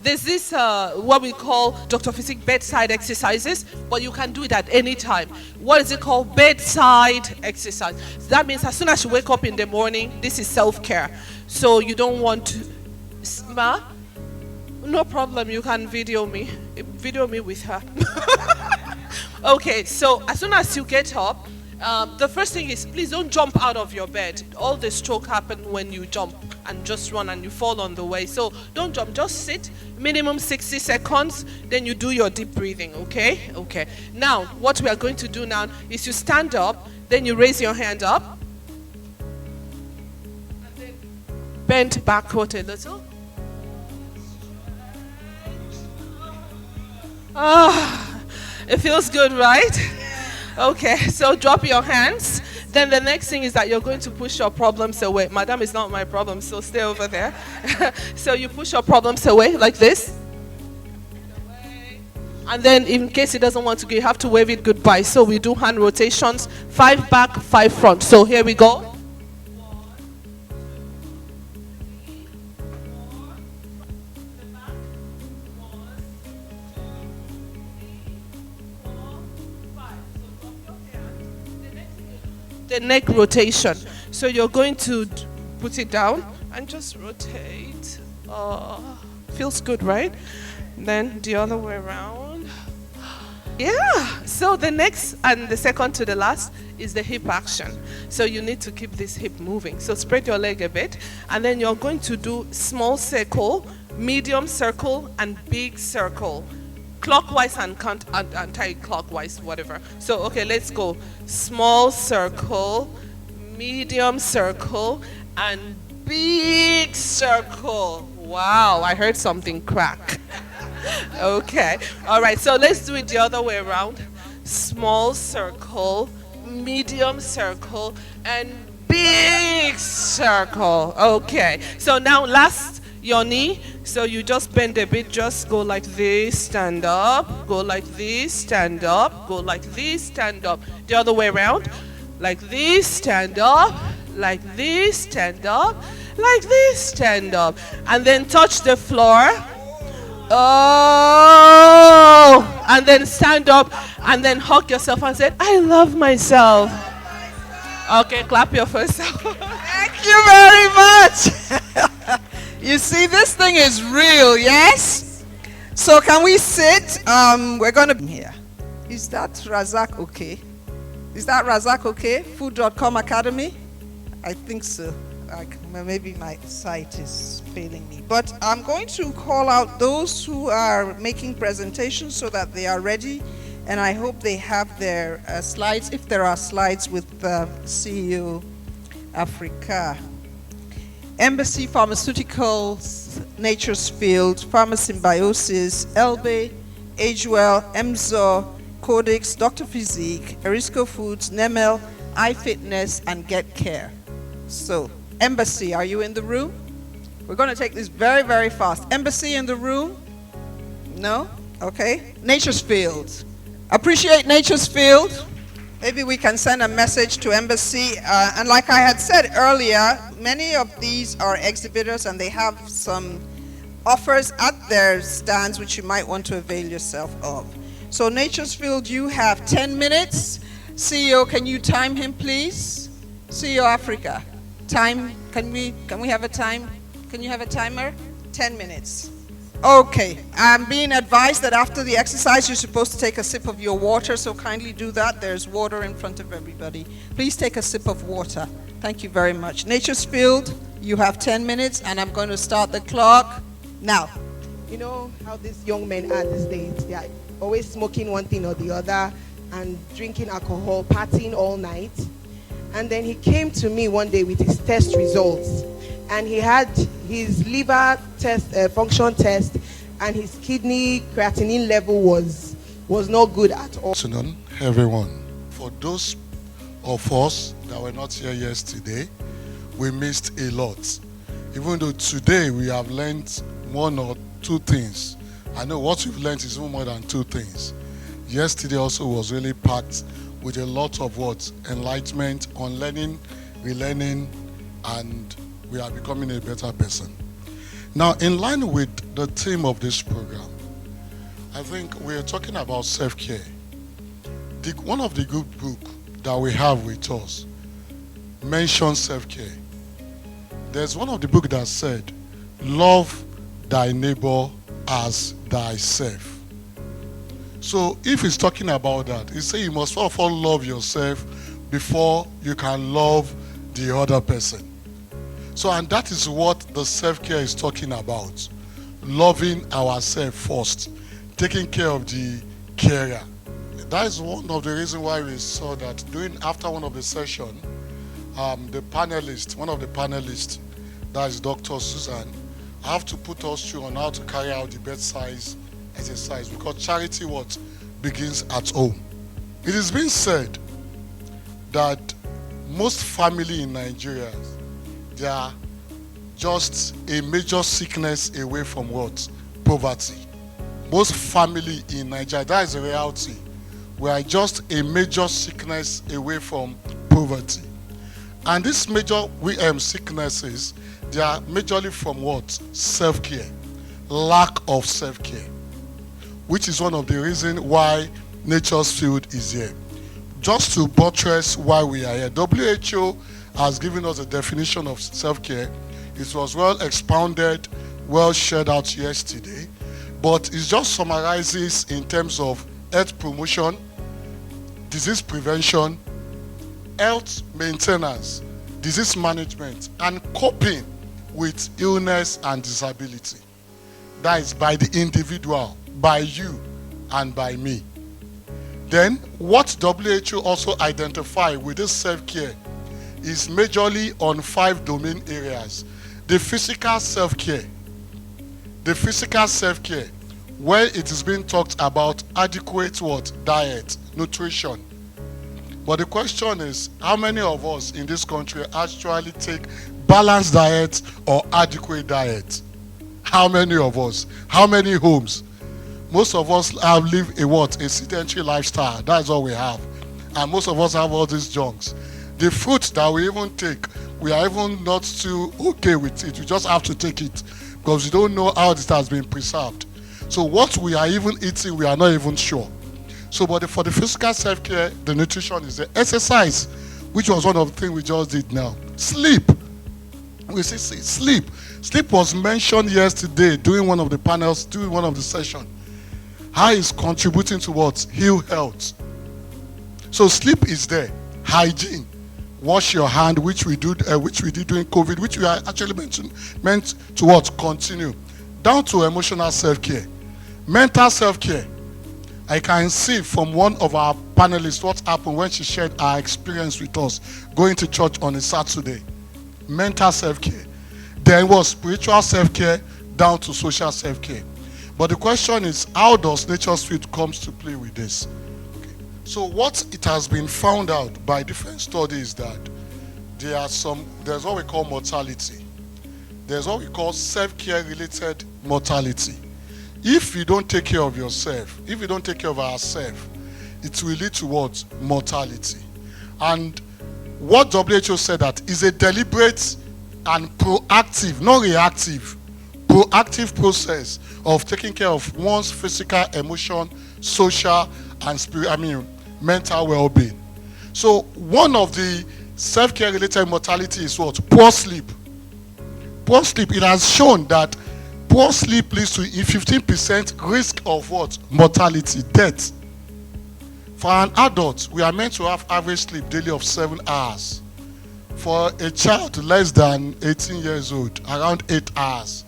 There's this, what we call Dr. PhysiQ bedside exercises, but you can do it at any time. What is it called? Bedside exercise. So that means as soon as you wake up in the morning, this is self-care. So you don't want to, no problem, you can video me with her. Okay, so as soon as you get up, the first thing is, please don't jump out of your bed. All the stroke happen when you jump and just run and you fall on the way. So don't jump, just sit, minimum 60 seconds, then you do your deep breathing, okay? Okay. Now, what we are going to do now is you stand up, then you raise your hand up, and then bend backward a little. It feels good, right? Okay, so drop your hands. Then the next thing is that you're going to push your problems away. Madam is not my problem, so stay over there. So you push your problems away like this. And then in case it doesn't want to go, you have to wave it goodbye. So we do hand rotations, 5 back, 5 front. So here we go. The neck rotation. So you're going to put it down and just rotate. Feels good, right? Then the other way around. Yeah. So the next and the second to the last is the hip action. So you need to keep this hip moving. So spread your leg a bit, and then you're going to do small circle, medium circle, and big circle. Clockwise and anti-clockwise, whatever. So, okay, let's go. Small circle, medium circle, and big circle. Wow, I heard something crack. Okay, all right, so let's do it the other way around. Small circle, medium circle, and big circle. Okay, so now last, your knee, so you just bend a bit, just go like this, stand up, go like this, stand up, go like this, stand up. The other way around, like this, stand up, like this, stand up, like this, stand up. And then touch the floor. Oh, and then stand up and then hug yourself and say, I love myself. Okay, clap your first. Thank you very much. You see, this thing is real, yes? So can we sit? We're going to be here. Is that Razak okay? Is that Razak okay? Food.com Academy? I think so. Maybe my site is failing me. But I'm going to call out those who are making presentations so that they are ready. And I hope they have their slides, if there are slides with CEO Africa. Emzor Pharmaceuticals, Nature's Field, Pharmasymbiosis, Elbe, Agewell, Emzor, Codex, Dr. PhysiQ, Erisco Foods, Nemel, iFitness, and Get Care. So, Embassy, are you in the room? We're going to take this very, very fast. Embassy in the room? No? Okay. Nature's Field. Appreciate Nature's Field. Maybe we can send a message to Embassy. And like I had said earlier, many of these are exhibitors and they have some offers at their stands which you might want to avail yourself of. So Nature's Field, you have 10 minutes. CEO, can you time him, please? CEO Africa, time, can we have a time? Can you have a timer? 10 minutes. Okay, I'm being advised that after the exercise you're supposed to take a sip of your water, so kindly do that. There's water in front of everybody. Please take a sip of water. Thank you very much. Nature's Field, you have 10 minutes and I'm going to start the clock now. You know how these young men are these days, they are always smoking one thing or the other and drinking alcohol, partying all night. And then he came to me one day with his test results. And he had his liver test, function test, and his kidney creatinine level was not good at all. Good afternoon, everyone. For those of us that were not here yesterday, we missed a lot. Even though today we have learned one or two things. I know what we've learned is even more than two things. Yesterday also was really packed with a lot of what? Enlightenment on learning, relearning, and we are becoming a better person. Now, in line with the theme of this program, I think we're talking about self-care. One of the good books that we have with us mentions self-care. There's one of the books that said, love thy neighbor as thyself. So if he's talking about that, he says you must first of all love yourself before you can love the other person. So, and that is what the self-care is talking about. Loving ourselves first, taking care of the carer. That is one of the reasons why we saw that after one of the sessions, one of the panelists, that is Dr. Susan, have to put us through on how to carry out the bedside exercise, because charity begins at home. It is being said that most family in Nigeria, they are just a major sickness away from poverty. Most family in Nigeria, that is the reality. We are just a major sickness away from poverty. And these major sicknesses, they are majorly from self-care, lack of self-care, which is one of the reasons why Nature's Field is here. Just to buttress why we are here, WHO has given us a definition of self-care. It was well expounded, well shared out yesterday, but it just summarizes in terms of health promotion, disease prevention, health maintenance, disease management, and coping with illness and disability. That is by the individual, by you, and by me. Then, what WHO also identified with this self-care is majorly on 5 domain areas. The physical self-care, where it is being talked about adequate diet, nutrition. But the question is, how many of us in this country actually take balanced diet or adequate diet? How many of us? How many homes? Most of us have lived a sedentary lifestyle. That's all we have. And most of us have all these junks. The fruit that we even take, we are even not too okay with it. We just have to take it because we don't know how it has been preserved. So what we are even eating, we are not even sure. So, but for the physical self-care, the nutrition is the exercise, which was one of the things we just did now. Sleep. We see sleep. Sleep was mentioned yesterday during one of the panels, during one of the sessions. How is contributing towards heal health. So sleep is there. Hygiene. Wash your hand, which we did during COVID, which we are actually meant to what? Continue. Down to emotional self-care. Mental self-care. I can see from one of our panelists what happened when she shared her experience with us going to church on a Saturday. Mental self-care. Then was spiritual self-care down to social self-care. But the question is, how does Nature's Field comes to play with this? Okay. So what it has been found out by different studies that there's what we call mortality. There's what we call self-care related mortality. If you don't take care of yourself, if you don't take care of ourselves, it will lead to what? Mortality. And what WHO said that is a deliberate and proactive, not reactive, proactive process of taking care of one's physical, emotion, social, and mental well-being. So one of the self-care related mortality is what? Poor sleep. Poor sleep. It has shown that poor sleep leads to a 15% risk of what? Mortality, death. For an adult, we are meant to have average sleep daily of 7 hours. For a child less than 18 years old, around 8 hours.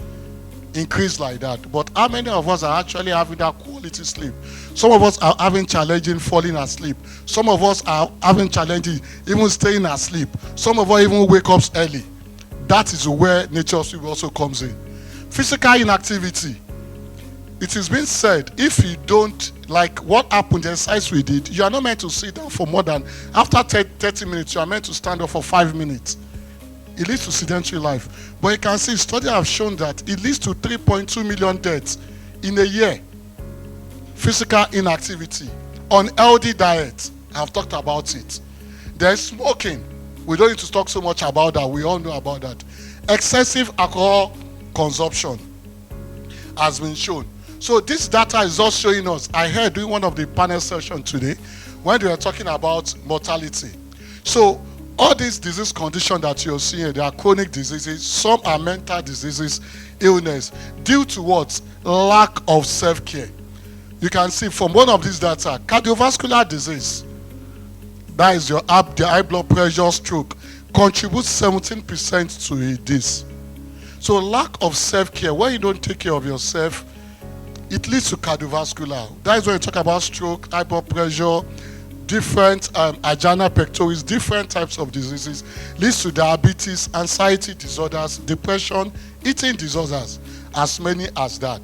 Increase like that. But how many of us are actually having that quality sleep? Some of us are having challenges falling asleep. Some of us are having challenges even staying asleep. Some of us even wake up early. That is where Nature's Field also comes in. Physical inactivity. It is being said, if you don't, like what happened, the exercise we did, you are not meant to sit down for more than, after 30 minutes, you are meant to stand up for 5 minutes. It leads to sedentary life. But you can see, studies have shown that it leads to 3.2 million deaths in a year. Physical inactivity. Unhealthy diet. I've talked about it. There's smoking. We don't need to talk so much about that. We all know about that. Excessive alcohol consumption has been shown. So this data is just showing us. I heard during one of the panel sessions today when they were talking about mortality. So all these disease conditions that you're seeing, they are chronic diseases, some are mental diseases, illness, due to what? Lack of self-care. You can see from one of these data, cardiovascular disease, that is the high blood pressure, stroke, contributes 17% to this. So lack of self-care, when you don't take care of yourself, it leads to cardiovascular. That is when you talk about stroke, high blood pressure, different angina pectoris, different types of diseases, leads to diabetes, anxiety disorders, depression, eating disorders, as many as that.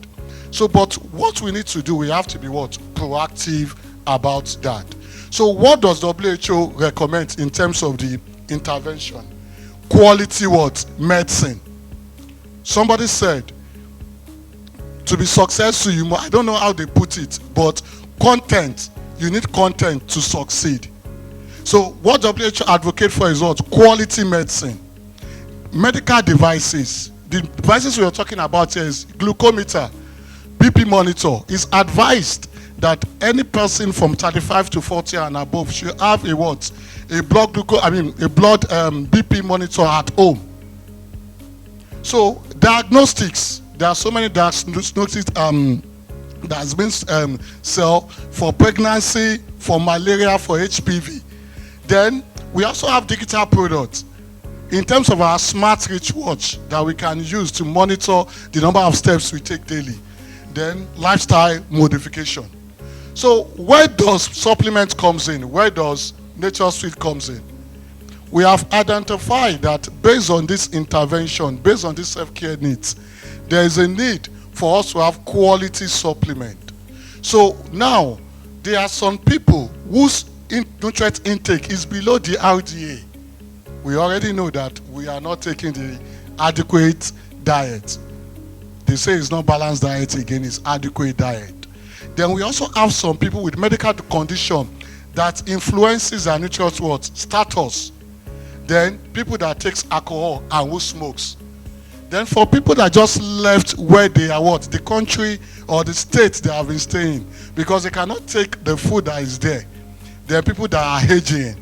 So, but what we need to do, we have to be what? Proactive about that. So what does WHO recommend in terms of the intervention? Quality what? Medicine. Somebody said, to be successful, I don't know how they put it, but content, you need content to succeed. So what WHO advocate for is what? Quality medicine. Medical devices. The devices we are talking about here is glucometer, BP monitor. It's advised that any person from 35 to 40 and above should have a what? A blood BP monitor at home. So diagnostics. There are so many diagnostics that has been sold for pregnancy, for malaria, for HPV. Then we also have digital products in terms of our smart wristwatch that we can use to monitor the number of steps we take daily. Then lifestyle modification. So where does supplement comes in? Where does Nature's Field comes in? We have identified that based on this intervention, based on this self-care needs, there is a need for us to have quality supplement. So now, there are some people whose nutrient intake is below the RDA. We already know that we are not taking the adequate diet. They say it's not balanced diet again, it's adequate diet. Then we also have some people with medical condition that influences their nutrient what? Status. Then people that takes alcohol and who smokes. Then for people that just left where they are what? The country or the state they have been staying because they cannot take the food that is there. There are people that are aging.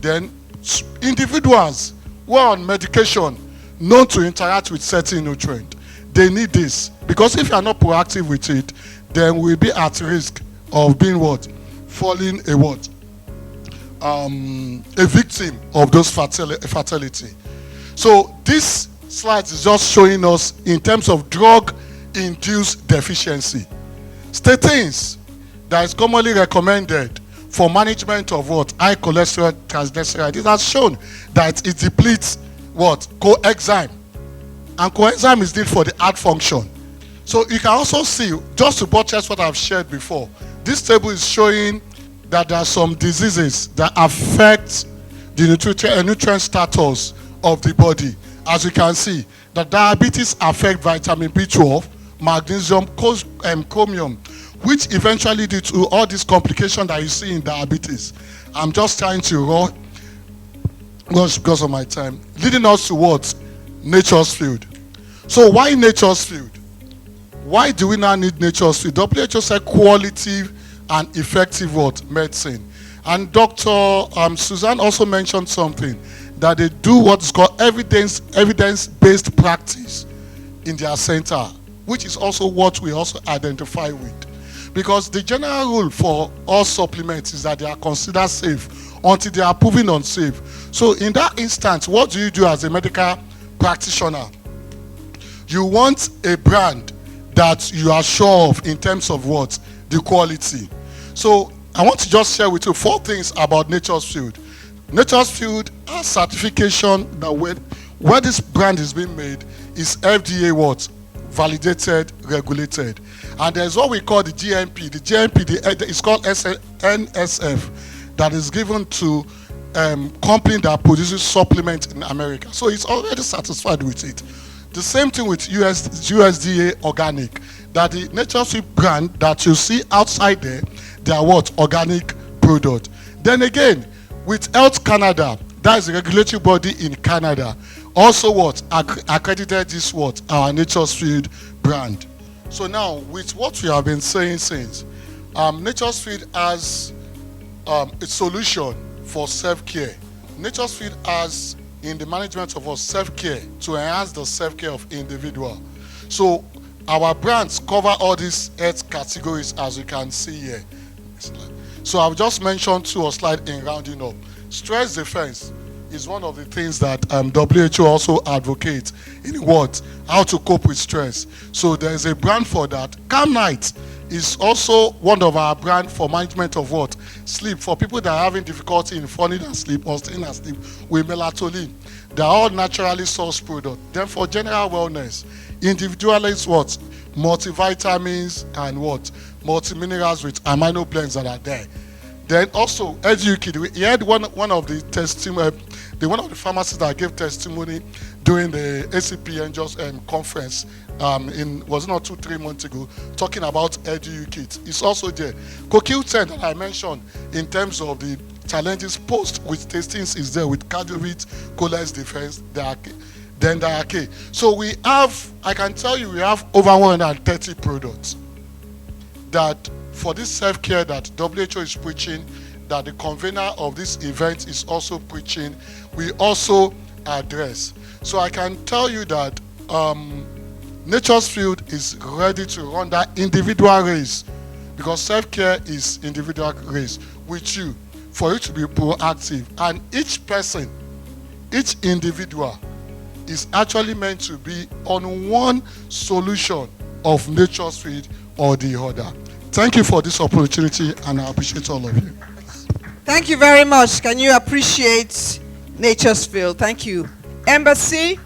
Then individuals who are on medication known to interact with certain nutrients. They need this because if you are not proactive with it, then we'll be at risk of being what? Falling a what? A victim of those fatality. So this slide is just showing us in terms of drug-induced deficiency. Statins that is commonly recommended for management of what? High cholesterol, triglyceride. It has shown that it depletes what? Coenzyme. And coenzyme is needed for the heart function. So you can also see, just to buttress what I've shared before, this table is showing that there are some diseases that affect the nutrient status of the body. As you can see, the diabetes affect vitamin B12, magnesium, chromium, which eventually lead to all these complications that you see in diabetes. I'm just trying to rush because of my time. Leading us to what? Nature's Field. So why Nature's Field? Why do we now need Nature's Field? WHO said quality and effective what? Medicine. And Dr. Suzanne also mentioned something, that they do what is called evidence-based practice in their center, which is also what we also identify with. Because the general rule for all supplements is that they are considered safe until they are proven unsafe. So in that instance, what do you do as a medical practitioner? You want a brand that you are sure of in terms of what? The quality. So I want to just share with you 4 things about Nature's Field. Nature's Field has certification that where this brand is being made is FDA what? Validated, regulated. And there's what we call the GMP. The GMP is called NSF, that is given to company that produces supplement in America. So it's already satisfied with it. The same thing with USDA organic, that the Nature's Field brand that you see outside there, they are what? Organic product. Then again, with Health Canada, that is a regulatory body in Canada, also what accredited this what our Nature's Field brand. So now with what we have been saying since, Nature's Field has a solution for self-care. Nature's Field has in the management of our self-care to enhance the self-care of individual. So our brands cover all these health categories as you can see here. So I've just mentioned two or slide in rounding up. Stress defense is one of the things that WHO also advocates in what? How to cope with stress. So there's a brand for that. Calm Night is also one of our brand for management of what? Sleep. For people that are having difficulty in falling asleep or staying asleep with melatonin. They're all naturally sourced products. Then for general wellness, individualized what? Multivitamins and what? Multiminerals with amino blends that are there. Then also, EduKid, we had one of the testimony, one of the pharmacists that gave testimony during the ACPN conference was not 2-3 months ago, talking about EduKit. It's also there. CoQ10 that I mentioned in terms of the challenges posed with tastings is there with Cardivit, Colex Defense, then Diake. So we have, I can tell you, we have over 130 products that for this self-care that WHO is preaching, that the convener of this event is also preaching, we also address. So I can tell you that Nature's Field is ready to run that individual race, because self-care is individual race with you, for you to be proactive. And each person, each individual is actually meant to be on one solution of Nature's Field or the other. Thank you for this opportunity, and I appreciate all of you. Thank you very much. Can you appreciate Nature's Field? Thank you. Embassy?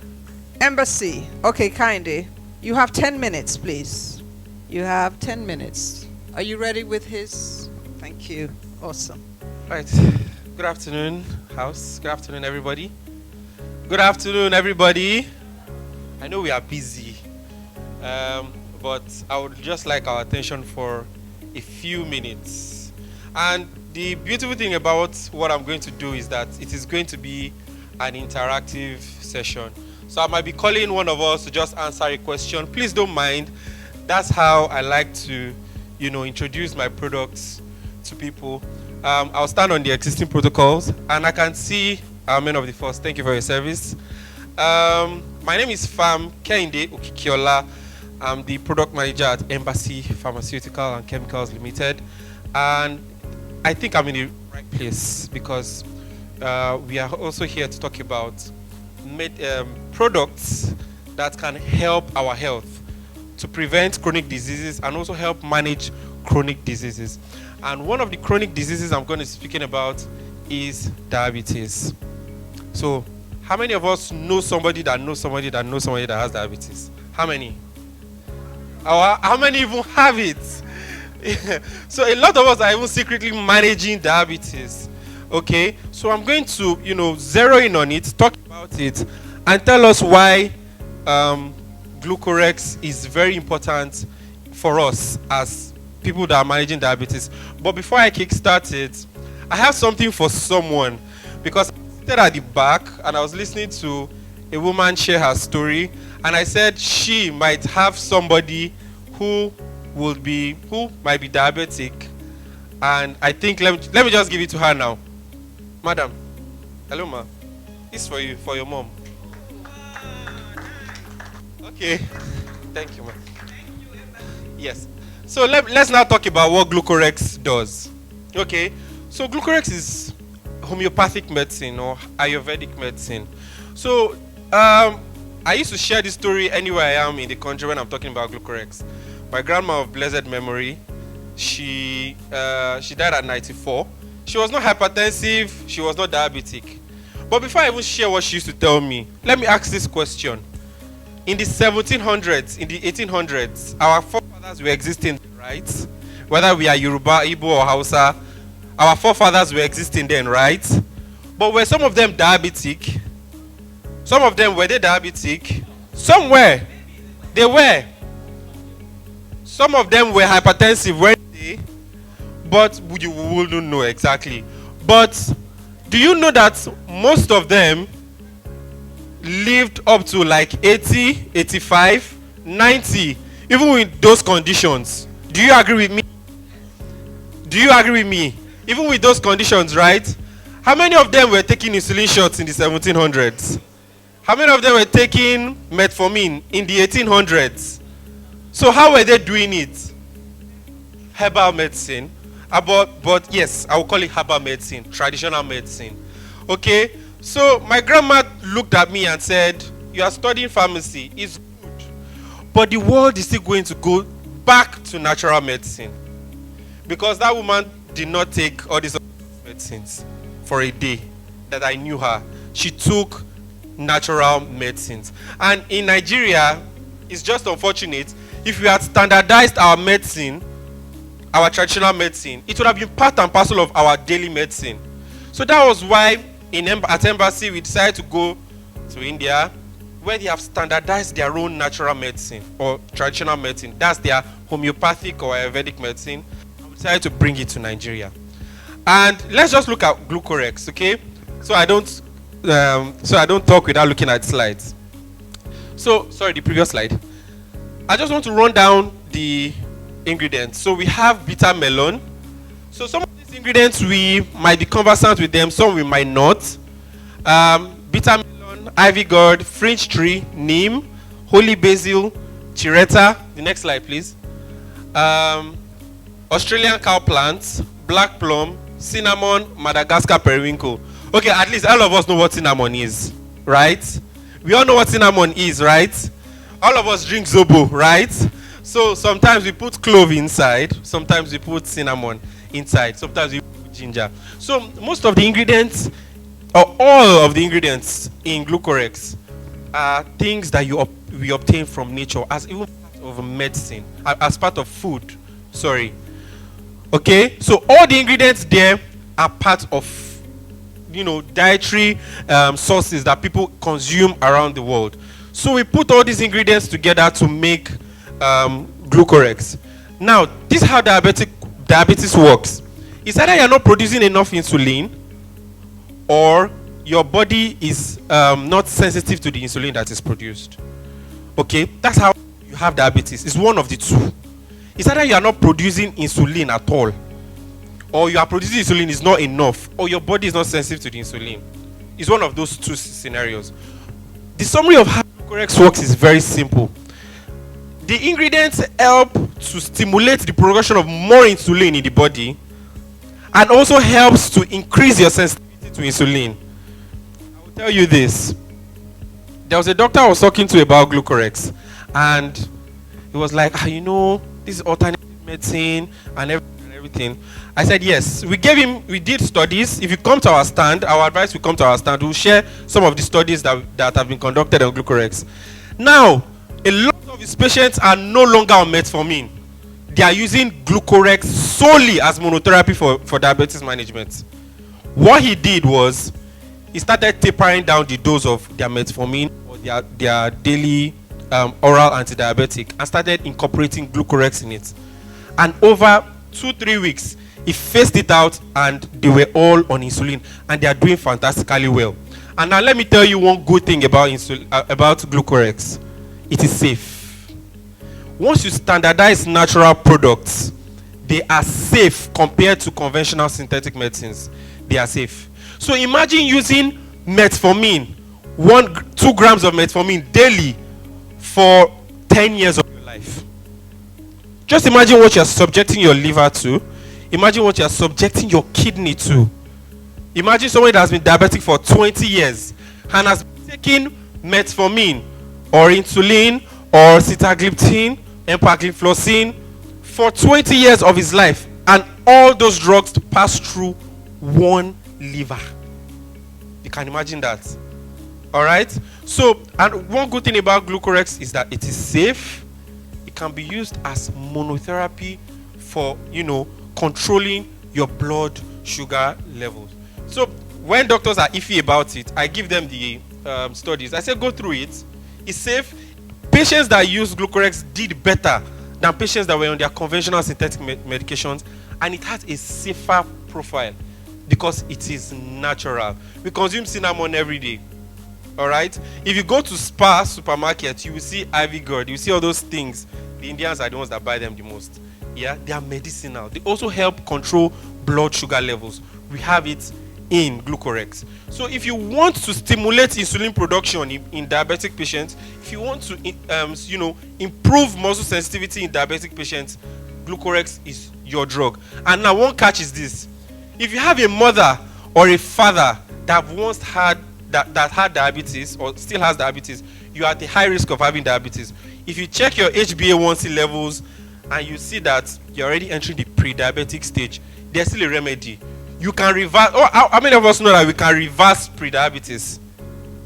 Embassy. Okay, kindly. You have 10 minutes, please. You have 10 minutes. Are you ready with his? Thank you. Awesome. Right. Good afternoon, House. Good afternoon, everybody. Good afternoon, everybody. I know we are busy, but I would just like our attention for a few minutes. And the beautiful thing about what I'm going to do is that it is going to be an interactive session. So I might be calling one of us to just answer a question. Please don't mind. That's how I like to, introduce my products to people. I'll stand on the existing protocols, and I can see our men of the force. Thank you for your service. My name is Fam Kehinde Okikiola. I'm the product manager at Embassy Pharmaceutical and Chemicals Limited, and I think I'm in the right place because we are also here to talk about products that can help our health to prevent chronic diseases and also help manage chronic diseases. And one of the chronic diseases I'm going to be speaking about is diabetes. So, how many of us know somebody that knows somebody that knows somebody that has diabetes? How many? How many even have it? So a lot of us are even secretly managing diabetes. Okay, so I'm going to, zero in on it, talk about it, and tell us why Glucorex is very important for us as people that are managing diabetes. But before I kickstart it, I have something for someone, because I sat at the back and I was listening to a woman share her story, and I said she might have somebody who might be diabetic, and I think let me just give it to her now. Madam, hello ma, it's for you, for your mom. Okay, thank you ma. Yes, so let's now talk about what Glucorex does. Okay, so Glucorex is homeopathic medicine or Ayurvedic medicine. So I used to share this story anywhere I am in the country when I'm talking about Glucorex. My grandma of blessed memory, she died at 94. She was not hypertensive, she was not diabetic. But before I even share what she used to tell me, let me ask this question. In the 1700s, in the 1800s, our forefathers were existing, right? Whether we are Yoruba, Igbo, or Hausa, our forefathers were existing then, right? But were some of them diabetic? Some of them, were they diabetic? Some were. They were. Some of them were hypertensive, weren't they? But you wouldn't know exactly. But do you know that most of them lived up to like 80, 85, 90, even with those conditions. Do you agree with me? Do you agree with me? Even with those conditions, right? How many of them were taking insulin shots in the 1700s? How many of them were taking metformin in the 1800s? So how were they doing it? Herbal medicine. But yes, I will call it herbal medicine, traditional medicine. Okay? So my grandma looked at me and said, you are studying pharmacy, it's good. But the world is still going to go back to natural medicine. Because that woman did not take all these medicines for a day that I knew her. She took natural medicines. And in Nigeria, it's just unfortunate, if we had standardized our medicine, our traditional medicine, it would have been part and parcel of our daily medicine. So that was why at Embassy we decided to go to India, where they have standardized their own natural medicine or traditional medicine. That's their homeopathic or Ayurvedic medicine. We decided to bring it to Nigeria. And let's just look at Glucorex, okay? So I don't talk without looking at slides. So, sorry, the previous slide. I just want to run down the ingredients. So we have bitter melon. So some of these ingredients we might be conversant with them, some we might not. Bitter melon, ivy gourd, fringe tree, neem, holy basil, chiretta. The next slide, please. Australian cow plants, black plum, cinnamon, Madagascar periwinkle. Okay, at least all of us know what cinnamon is, right? We all know what cinnamon is, right? All of us drink zobo, right? So sometimes we put clove inside, sometimes we put cinnamon inside, sometimes we put ginger. So most of the ingredients, or all of the ingredients in Glucorex are things that we obtain from nature as even part of medicine, as part of food. Sorry. Okay, so all the ingredients there are part of, dietary sources that people consume around the world. So we put all these ingredients together to make Glucorex. Now, this is how diabetes works. It's either you're not producing enough insulin, or your body is not sensitive to the insulin that is produced. Okay, that's how you have diabetes. It's one of the two. It's either you are not producing insulin at all, or you are producing insulin is not enough, or your body is not sensitive to the insulin. It's one of those two scenarios. The summary of how Glucorex works is very simple. The ingredients help to stimulate the production of more insulin in the body, and also helps to increase your sensitivity to insulin. I will tell you this. There was a doctor I was talking to about Glucorex, and he was like, this is alternative medicine and everything. I said, yes. We did studies. If you come to our stand, our advice will come to our stand. We'll share some of the studies that have been conducted on Glucorex. Now, a lot of his patients are no longer on metformin. They are using Glucorex solely as monotherapy for diabetes management. What he did was, he started tapering down the dose of their metformin or their daily oral antidiabetic, and started incorporating Glucorex in it. And over 2-3 weeks, he phased it out, and they were all on insulin, and they are doing fantastically well. And now let me tell you one good thing about Glucorex. It is safe. Once you standardize natural products, they are safe compared to conventional synthetic medicines. They are safe. So imagine using metformin, 2 grams of metformin daily for 10 years of your life. Just imagine what you're subjecting your liver to. Imagine what you're subjecting your kidney to. Imagine someone that has been diabetic for 20 years and has been taking metformin or insulin or sitagliptin, empagliflozin for 20 years of his life, and all those drugs pass through one liver. You can imagine that. All right? So, and one good thing about Glucorex is that it is safe. It can be used as monotherapy for, controlling your blood sugar levels. So, when doctors are iffy about it, I give them the studies. I say, go through it. It's safe. Patients that use Glucorex did better than patients that were on their conventional synthetic medications, and it has a safer profile because it is natural. We consume cinnamon every day. All right. If you go to Spar supermarket, you will see Ivy Gourd. You will see all those things. The Indians are the ones that buy them the most. Yeah, they are medicinal. They also help control blood sugar levels. We have it in Glucorex. So if you want to stimulate insulin production in diabetic patients, if you want to improve muscle sensitivity in diabetic patients, Glucorex is your drug. And now one catch is this: if you have a mother or a father that once had that had diabetes or still has diabetes, you are at a high risk of having diabetes. If you check your HbA1c levels and you see that you're already entering the pre-diabetic stage, there's still a remedy. You can reverse. How many of us know that we can reverse pre-diabetes?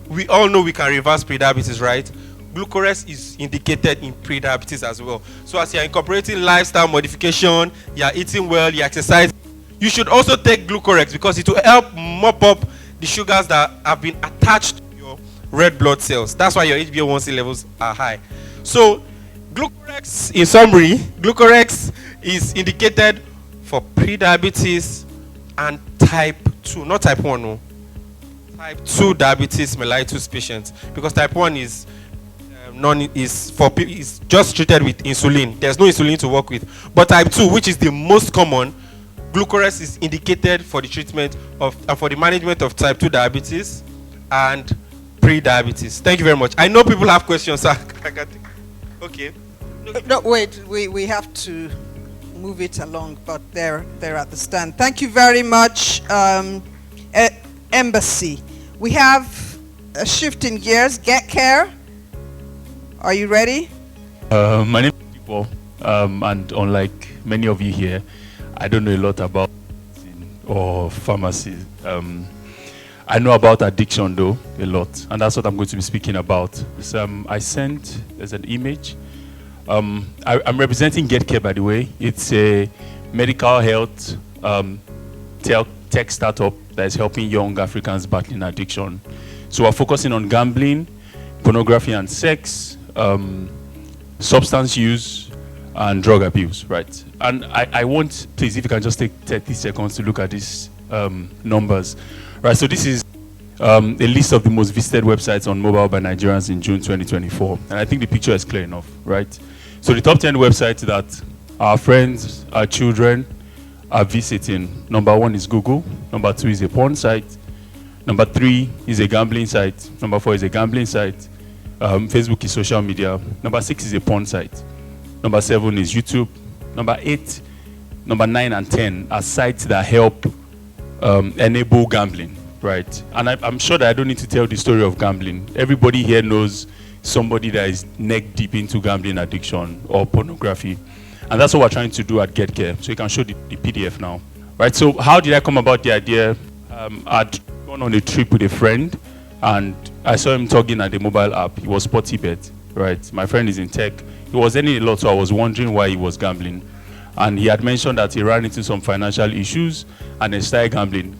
We all know we can reverse pre-diabetes, right? Glucorex is indicated in pre-diabetes as well. So as you're incorporating lifestyle modification, you're eating well, you exercise, you should also take Glucorex because it will help mop up the sugars that have been attached to your red blood cells. That's why your HbA1c levels are high. So Glucorex, in summary, Glucorex is indicated for pre-diabetes and type 2, not type 1, no. Type 2 diabetes mellitus patients, because type 1 is is just treated with insulin. There's no insulin to work with. But type 2, which is the most common, Glucorex is indicated for the treatment of for the management of type 2 diabetes and pre-diabetes. Thank you very much. I know people have questions, sir. Okay. No, wait. We have to move it along, but they're at the stand. Thank you very much, Embassy. We have a shift in gears. Get Care. Are you ready? My name is People, and unlike many of you here, I don't know a lot about or pharmacy. I know about addiction though a lot, and that's what I'm going to be speaking about. So, I sent as an image. I'm representing Get Care, by the way. It's a medical health tech startup that is helping young Africans battling addiction. So we're focusing on gambling, pornography and sex, substance use, and drug abuse, right? And I want, please, if you can just take 30 seconds to look at these numbers, right? So this is a list of the most visited websites on mobile by Nigerians in June 2024. And I think the picture is clear enough, right? So the top 10 websites that our friends, our children are visiting. Number 1 is Google. Number 2 is a porn site. Number 3 is a gambling site. Number 4 is a gambling site. Facebook is social media. Number 6 is a porn site. Number 7 is YouTube. Number 8, number 9 and 10 are sites that help enable gambling, right? And I'm sure that I don't need to tell the story of gambling. Everybody here knows somebody that is neck deep into gambling addiction or pornography. And that's what we're trying to do at Get Care. So you can show the PDF now. Right, so how did I come about the idea? I'd gone on a trip with a friend and I saw him talking at the mobile app. He was Sportybet, right? My friend is in tech. He was earning a lot, so I was wondering why he was gambling. And he had mentioned that he ran into some financial issues and he started gambling.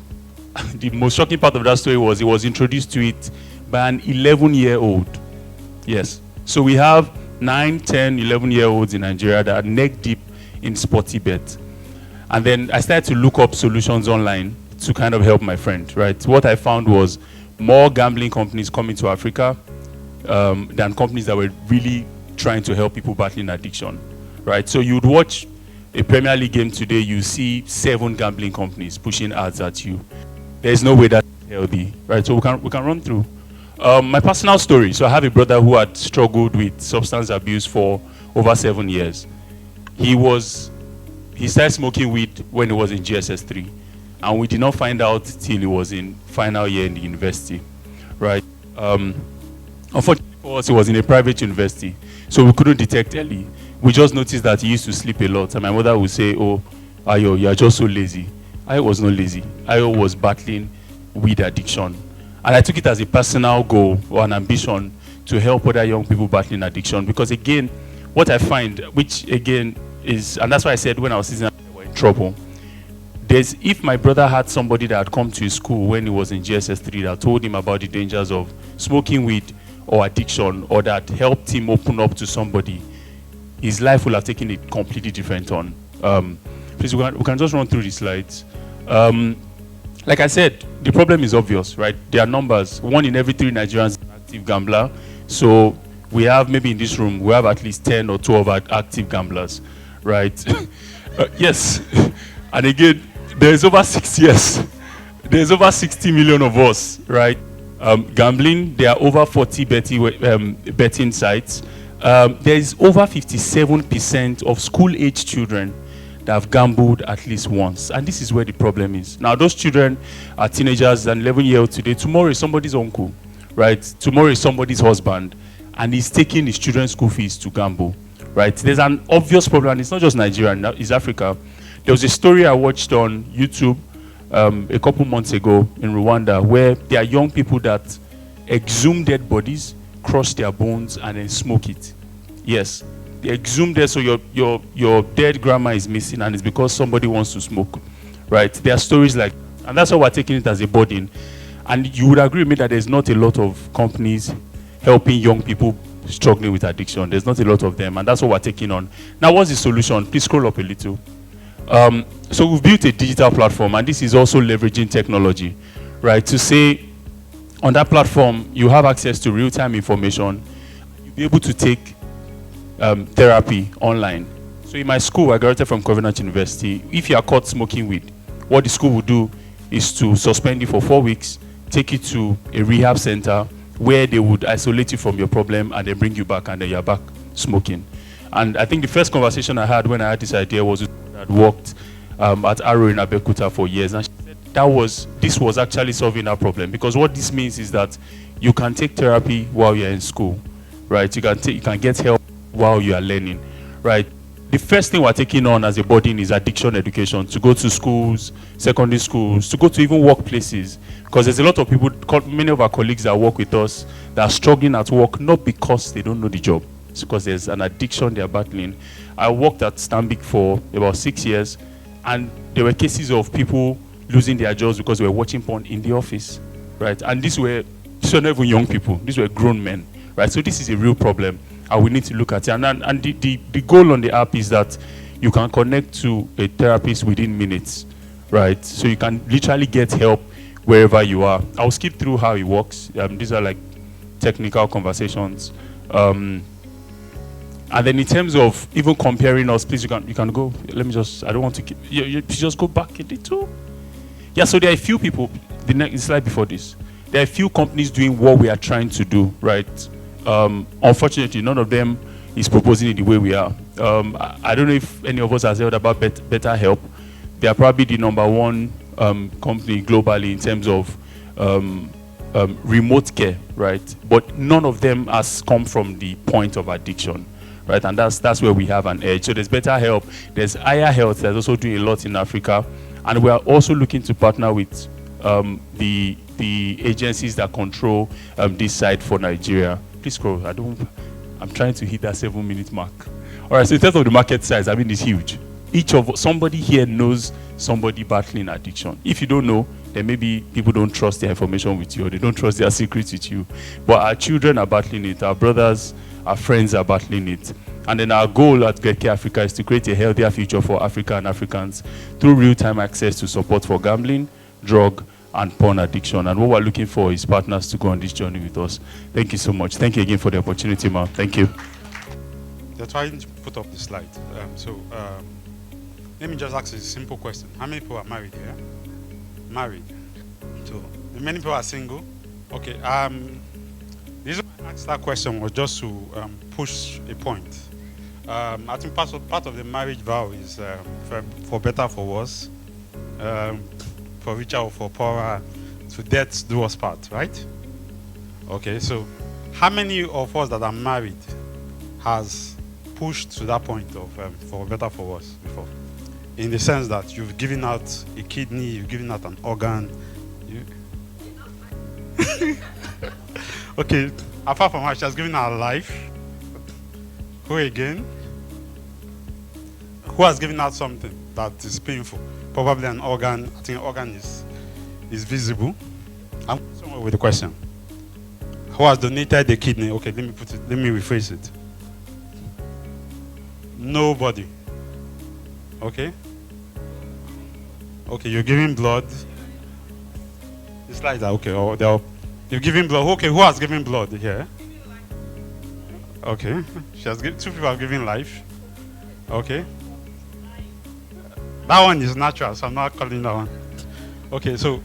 The most shocking part of that story was he was introduced to it by an 11-year-old. Yes. So we have 9, 10, 11-year-olds in Nigeria that are neck deep in Sportybet. And then I started to look up solutions online to kind of help my friend, right? What I found was more gambling companies coming to Africa than companies that were really trying to help people battling addiction, right? So you'd watch a Premier League game today, you see 7 gambling companies pushing ads at you. There's no way that's healthy, right? So we can run through. My personal story. So I have a brother who had struggled with substance abuse for over 7 years. He started smoking weed when he was in GSS 3, and we did not find out till he was in final year in the university, right? Unfortunately for us, he was in a private university, so we couldn't detect early. We just noticed that he used to sleep a lot, and my mother would say, "Oh, Ayo, you are just so lazy." Ayo was not lazy. Ayo was battling weed addiction. And I took it as a personal goal or an ambition to help other young people battling addiction. Because again, what I find, which again is, and that's why I said when I was sitting, I was in trouble. If my brother had somebody that had come to his school when he was in GSS 3 that told him about the dangers of smoking weed or addiction, or that helped him open up to somebody, his life will have taken a completely different turn. Please, we can just run through the slides. Like I said, the problem is obvious, right? There are numbers. 1 in every 3 Nigerians active gambler. So we have, maybe in this room, we have at least 10 or 12 active gamblers, right? Yes. And again, there's over 6 years. There's over 60 million of us, right? Gambling, there are over 40 betting sites. There is over 57% of school-age children that have gambled at least once. And this is where the problem is. Now, those children are teenagers and 11-year-old today. Tomorrow is somebody's uncle, right? Tomorrow is somebody's husband. And he's taking his children's school fees to gamble, right? There's an obvious problem, and it's not just Nigeria, it's Africa. There was a story I watched on YouTube a couple months ago in Rwanda, where there are young people that exhume dead bodies, crush their bones, and then smoke it. Yes, they exhume dead, so your dead grandma is missing, and it's because somebody wants to smoke, right? There are stories like, and that's why we're taking it as a burden. And you would agree with me that there's not a lot of companies helping young people struggling with addiction. There's not a lot of them, and that's what we're taking on. Now, what's the solution? Please scroll up a little. So we've built a digital platform, and this is also leveraging technology, right? To say, on that platform, you have access to real-time information. You'll be able to take therapy online. So in my school, I graduated from Covenant University. If you are caught smoking weed, what the school will do is to suspend you for 4 weeks, take you to a rehab center where they would isolate you from your problem and then bring you back, and then you're back smoking. And I think the first conversation I had when I had this idea was with someone that worked at Arrow in Abeokuta for years, and she said this was actually solving our problem, because what this means is that you can take therapy while you're in school, right? You can get help while you are learning, right? The first thing we're taking on as a burden is addiction education, to go to schools, secondary schools, to go to even workplaces, because there's a lot of people, many of our colleagues that work with us, that are struggling at work, not because they don't know the job, it's because there's an addiction they're battling. I worked at Stanbic for about 6 years, and there were cases of people losing their jobs because they were watching porn in the office, right? And these were not even young people, these were grown men, right? So this is a real problem, and we need to look at it. And the goal on the app is that you can connect to a therapist within minutes, right? So you can literally get help wherever you are. I'll skip through how it works. These are like technical conversations. And then in terms of even comparing us, please, you can go. Let me just, I don't want to keep, you just go back a little. Yeah, so there are a few people, the next slide before this, there are a few companies doing what we are trying to do, right? Unfortunately, none of them is proposing it the way we are. I don't know if any of us has heard about Better Help. They are probably the #1 company globally in terms of remote care, right? But none of them has come from the point of addiction, right? And that's where we have an edge. So there's Better Help, there's Aya Health that's also doing a lot in Africa, and we are also looking to partner with the agencies that control this side for Nigeria. Please scroll. I'm trying to hit that 7-minute mark. All right, so in terms of the market size, I mean, it's huge. Somebody here knows somebody battling addiction. If you don't know, then maybe people don't trust their information with you, or they don't trust their secrets with you. But our children are battling it, our brothers, our friends are battling it. And then our goal at Get Care Africa is to create a healthier future for Africa and Africans through real-time access to support for gambling, drug, and porn addiction. And what we're looking for is partners to go on this journey with us. Thank you so much. Thank you again for the opportunity, ma'am. Thank you. They're trying to put up the slide. Let me just ask a simple question. How many people are married here? Married. So, many people are single. Okay. The reason I asked that question was just to push a point. I think part of the marriage vow is for better, for worse, for richer or for poorer, to death do us part, right? Okay, so how many of us that are married has pushed to that point of for better, for worse before? In the sense that you've given out a kidney, you've given out an organ. Okay, apart from her, she has given her life. Who again? Who has given out something that is painful? Probably an organ. I think an organ is visible. I'm somewhere with the question. Who has donated the kidney? Okay, let me rephrase it. Nobody. Okay? Okay, you're giving blood. The slides are okay. Or You've given blood. Okay, who has given blood here? Okay, she has given. 2 people have given life. Okay, that one is natural, so I'm not calling that one. Okay, so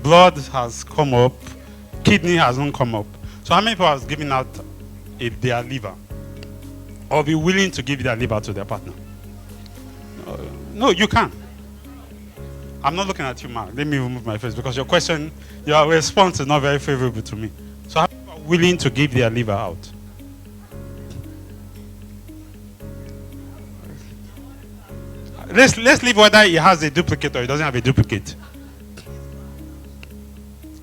blood has come up, kidney hasn't come up. So how many people has given out their liver, or be willing to give their liver to their partner? No, you can. I'm not looking at you, Mark. Let me remove my face because your question, your response is not very favorable to me. So how many people are willing to give their liver out? Let's leave whether he has a duplicate or he doesn't have a duplicate.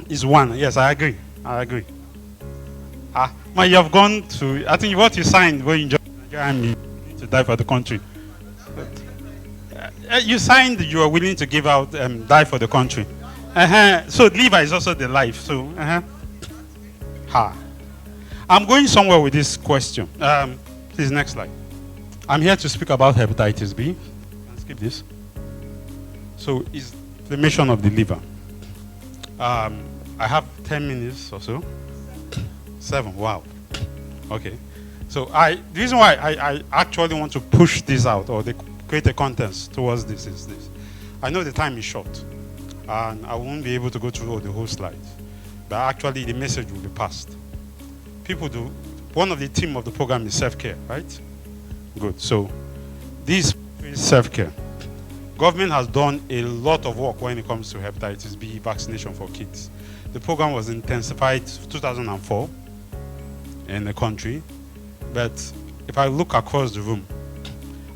It's one. Yes, I agree. I agree. Man, you have gone to. I think what you signed when you joined Nigeria, you need to die for the country. You signed you are willing to give out, die for the country. So liver is also the life. So, I'm going somewhere with this question. Please, next slide. I'm here to speak about hepatitis B. Skip this. So, it's inflammation of the liver. I have 10 minutes or so. 7. Wow. Okay. So the reason why I actually want to push this out or create a context towards this is this. I know the time is short and I won't be able to go through the whole slides, but actually the message will be passed. One of the theme of the program is self-care, right? Good. So this is self-care. Government has done a lot of work when it comes to hepatitis B vaccination for kids. The program was intensified 2004 in the country, but if I look across the room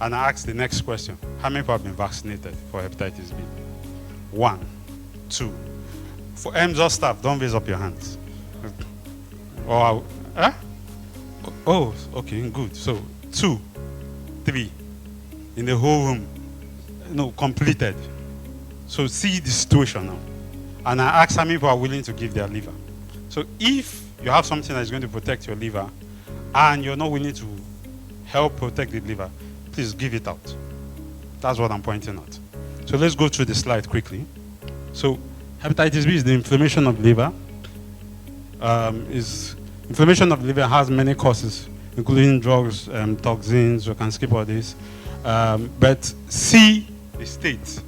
and I ask the next question, how many people have been vaccinated for hepatitis B? 1, 2. For Emzor staff, don't raise up your hands. Oh, okay, good. So 2, 3 in the whole room. No, completed. So see the situation now. And I ask how many people are willing to give their liver. So if you have something that is going to protect your liver and you're not willing to help protect the liver, please give it out. That's what I'm pointing at. So let's go through the slide quickly. So hepatitis B is the inflammation of the liver. Inflammation of the liver has many causes, including drugs, toxins. We can skip all this. But C states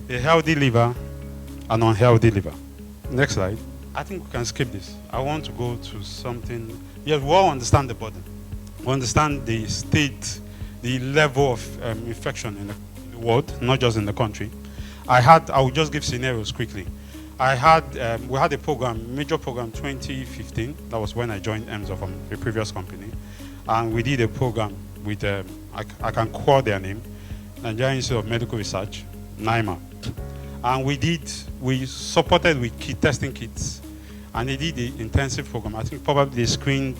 a healthy liver and unhealthy liver. Next slide. I think we can skip this. I want to go to something. Yes, we all understand the burden. We understand the state, the level of infection in the world, not just in the country. I will just give scenarios quickly. We had a program, major program 2015. That was when I joined Emzor from a previous company. And we did a program with, I can call their name, Nigerian Institute of Medical Research, NIMA. And we supported with testing kits. And they did the intensive program. I think probably they screened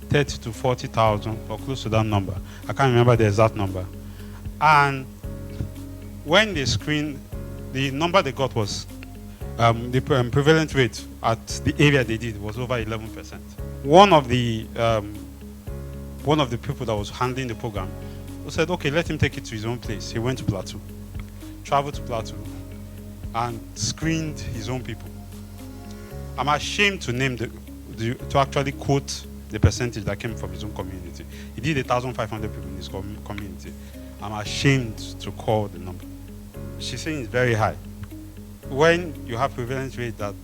30 to 40,000 or close to that number. I can't remember the exact number. And when they screened, the number they got was the prevalent rate at the area they did was over 11%. One of the people that was handling the program said, okay, let him take it to his own place. He went to Plateau, traveled to Plateau, and screened his own people. I'm ashamed to name to actually quote the percentage that came from his own community. He did 1,500 people in his community. I'm ashamed to call the number. She's saying it's very high. When you have prevalence rate that,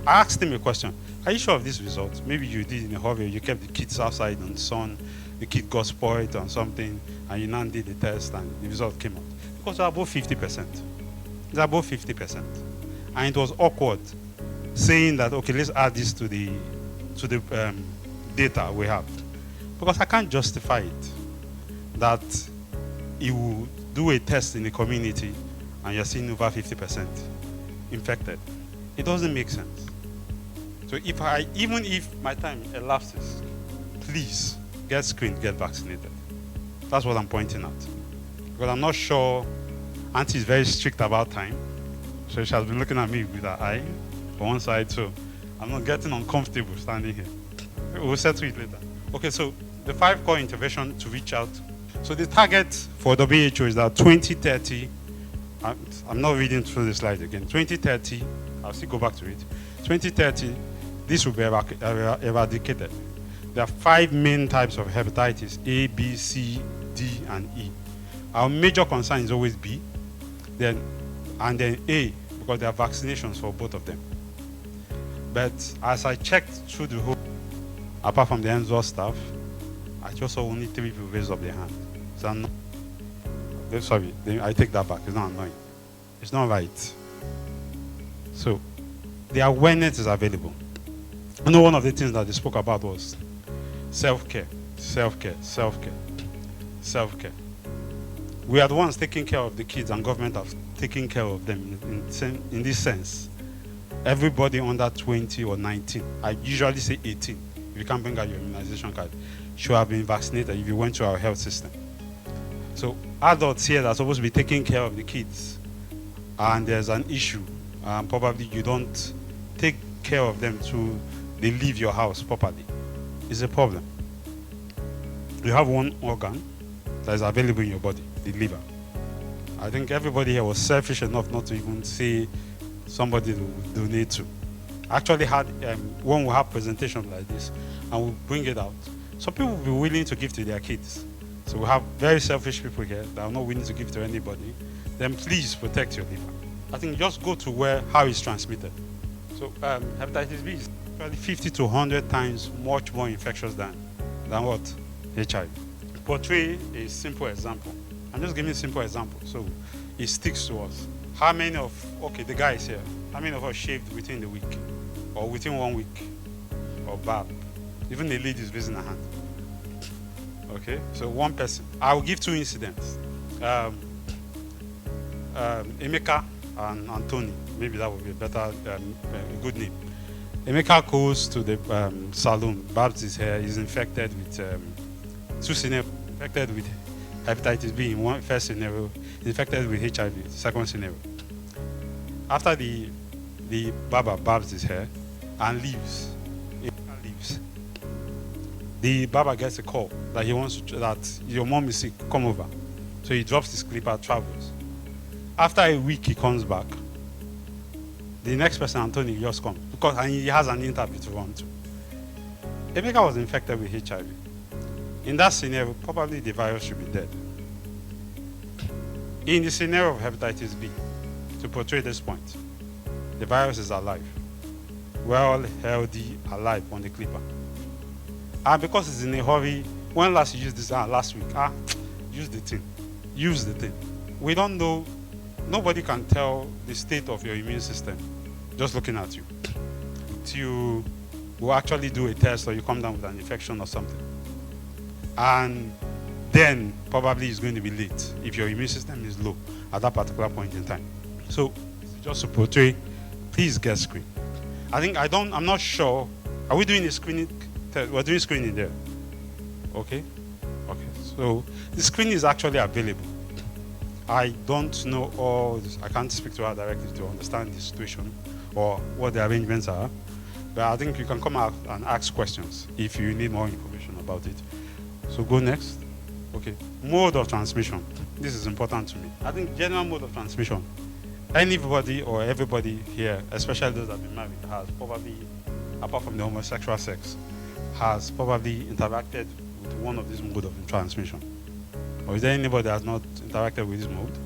I asked him a question. Are you sure of this result? Maybe you did in a hurry, you kept the kids outside in the sun, the kid got spoiled on something, and you now did the test and the result came out. Because they're above 50%. They're above 50%. And it was awkward saying that, okay, let's add this to the data we have. Because I can't justify it that you will do a test in the community and you're seeing over 50% infected. It doesn't make sense. So even if my time elapses, please get screened, get vaccinated. That's what I'm pointing at. Because I'm not sure, Auntie is very strict about time. So she has been looking at me with her eye on one side, so I'm not getting uncomfortable standing here. We'll settle it later. Okay, so the 5 core intervention to reach out. So the target for WHO is that 2030, I'm not reading through the slide again. 2030, I'll still go back to it. 2030, this will be eradicated. There are 5 main types of hepatitis: A, B, C, D, and E. Our major concern is always B, and then A, because there are vaccinations for both of them. But as I checked through the whole, apart from the Emzor staff, I just saw only 3 people raise up their hand. So sorry, I take that back. It's not annoying. It's not right. So the awareness is available. You know, one of the things that they spoke about was self-care, self-care, self-care, self-care. We are the ones taking care of the kids, and government have taken care of them in this sense. Everybody under 20 or 19, I usually say 18, if you can't bring out your immunization card, should have been vaccinated if you went to our health system. So adults here that are supposed to be taking care of the kids, and there's an issue, probably you don't take care of them to they leave your house properly, it's a problem. You have one organ that is available in your body, the liver. I think everybody here was selfish enough not to even say somebody to donate to. Actually had, when we have presentations like this and we bring it out, some people will be willing to give to their kids. So we have very selfish people here that are not willing to give to anybody. Then please protect your liver. I think just go to how it's transmitted. So hepatitis B is probably 50 to 100 times much more infectious than what? HIV. Portray a simple example. I'm just giving a simple example so it sticks to us. How many of, the guy is here, how many of us shaved within the week? Or within 1 week? Or barb? Even the ladies raising a hand. Okay, so one person. I will give 2 incidents. Emeka and Anthony, maybe that would be a better, good name. Emeka goes to the salon, barbs his hair, is infected with 2 scenarios, infected with hepatitis B in one first scenario, infected with HIV, second scenario. After the barber barbs his hair and leaves, the barber gets a call that he wants to, that your mom is sick, come over. So he drops his clipper, travels. After a week, he comes back. The next person, Anthony, just comes because he has an interview to run to. Emeka was infected with HIV. In that scenario, probably the virus should be dead. In the scenario of hepatitis B, to portray this point, the virus is alive. Well, healthy, alive on the clipper. And because it's in a hurry, when last you used this? Last week. Use the thing. Use the thing. We don't know, nobody can tell the state of your immune system just looking at you. You will actually do a test or you come down with an infection or something. And then probably it's going to be late if your immune system is low at that particular point in time. So just to portray, please get screened. I'm not sure. Are we doing a screening test? We're doing screening there. Okay. So the screening is actually available. I don't know all this. I can't speak to her directly to understand the situation or what the arrangements are. But I think you can come out and ask questions if you need more information about it. So go next. Okay. Mode of transmission. This is important to me. I think general mode of transmission. Anybody or everybody here, especially those that have been married, has probably, apart from the homosexual sex, has probably interacted with one of these modes of transmission. Or is there anybody that has not interacted with this mode?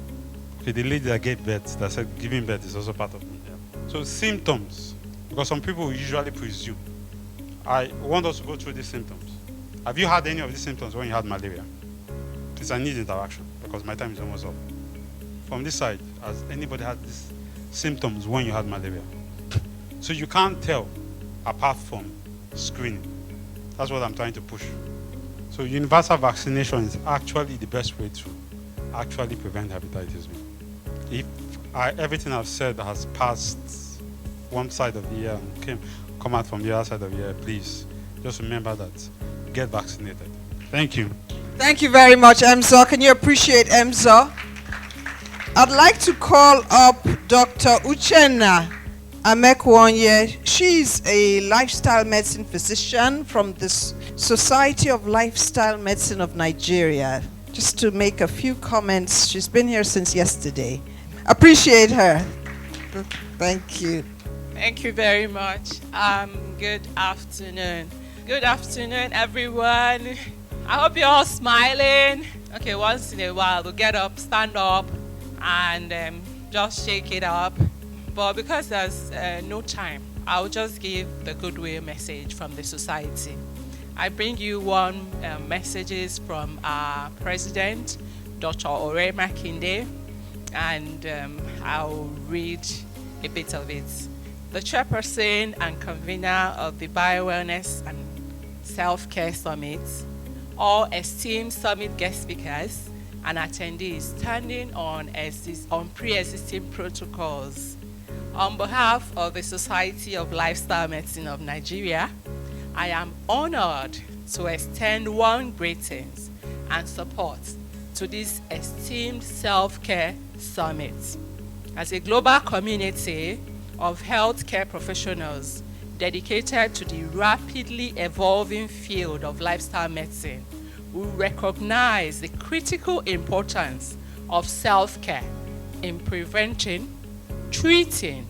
Okay, the lady that gave birth, that said giving birth is also part of it. Yeah. So symptoms, because some people usually presume. I want us to go through these symptoms. Have you had any of these symptoms when you had malaria? Please, I need interaction because my time is almost up. From this side, has anybody had these symptoms when you had malaria? So you can't tell apart from screening. That's what I'm trying to push. So universal vaccination is actually the best way to actually prevent hepatitis B. If everything I've said has passed one side of the year and come out from the other side of the year, please just remember that. Get vaccinated. Thank you. Thank you very much, Emzor. Can you appreciate Emzor? I'd like to call up Dr. Uchenna Anekwuonye. She's a lifestyle medicine physician from the Society of Lifestyle Medicine of Nigeria. Just to make a few comments. She's been here since yesterday. Appreciate her. Thank you. Thank you very much. Good afternoon. Good afternoon, everyone. I hope you're all smiling. Okay, once in a while, we'll get up, stand up, and just shake it up. But because there's no time, I'll just give the Goodwill message from the society. I bring you one messages from our president, Dr. Ore Makinde, and I'll read a bit of it. The chairperson and convener of the DBIO Wellness and Selfcare Summit, all esteemed summit guest speakers and attendees standing on pre-existing protocols. On behalf of the Society of Lifestyle Medicine of Nigeria, I am honored to extend warm greetings and support to this esteemed self-care summit. As a global community of healthcare professionals dedicated to the rapidly evolving field of lifestyle medicine, we recognize the critical importance of self-care in preventing, treating,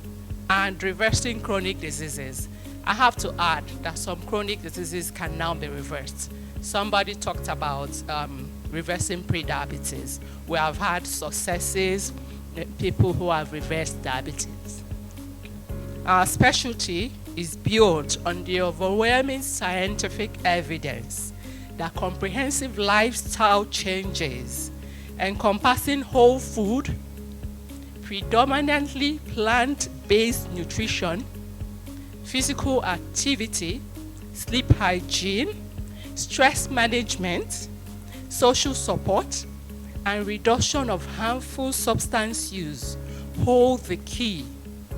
and reversing chronic diseases. I have to add that some chronic diseases can now be reversed. Somebody talked about reversing pre-diabetes. We have had successes, people who have reversed diabetes. Our specialty is built on the overwhelming scientific evidence that comprehensive lifestyle changes encompassing whole food, predominantly plant-based nutrition, physical activity, sleep hygiene, stress management, social support, and reduction of harmful substance use hold the key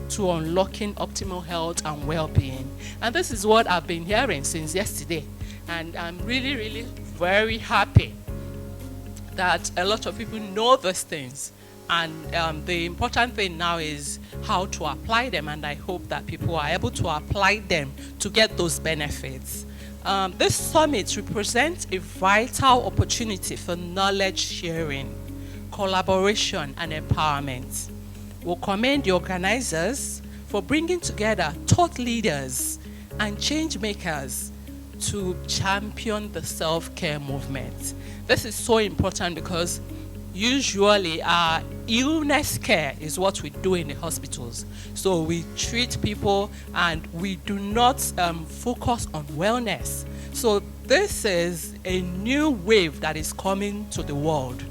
to unlocking optimal health and well-being. And this is what I've been hearing since yesterday. And I'm really, really very happy that a lot of people know those things. And the important thing now is how to apply them, and I hope that people are able to apply them to get those benefits. This summit represents a vital opportunity for knowledge sharing, collaboration, and empowerment. We'll commend the organizers for bringing together thought leaders and change makers to champion the self-care movement. This is so important because usually our illness care is what we do in the hospitals. So we treat people and we do not focus on wellness. So this is a new wave that is coming to the world,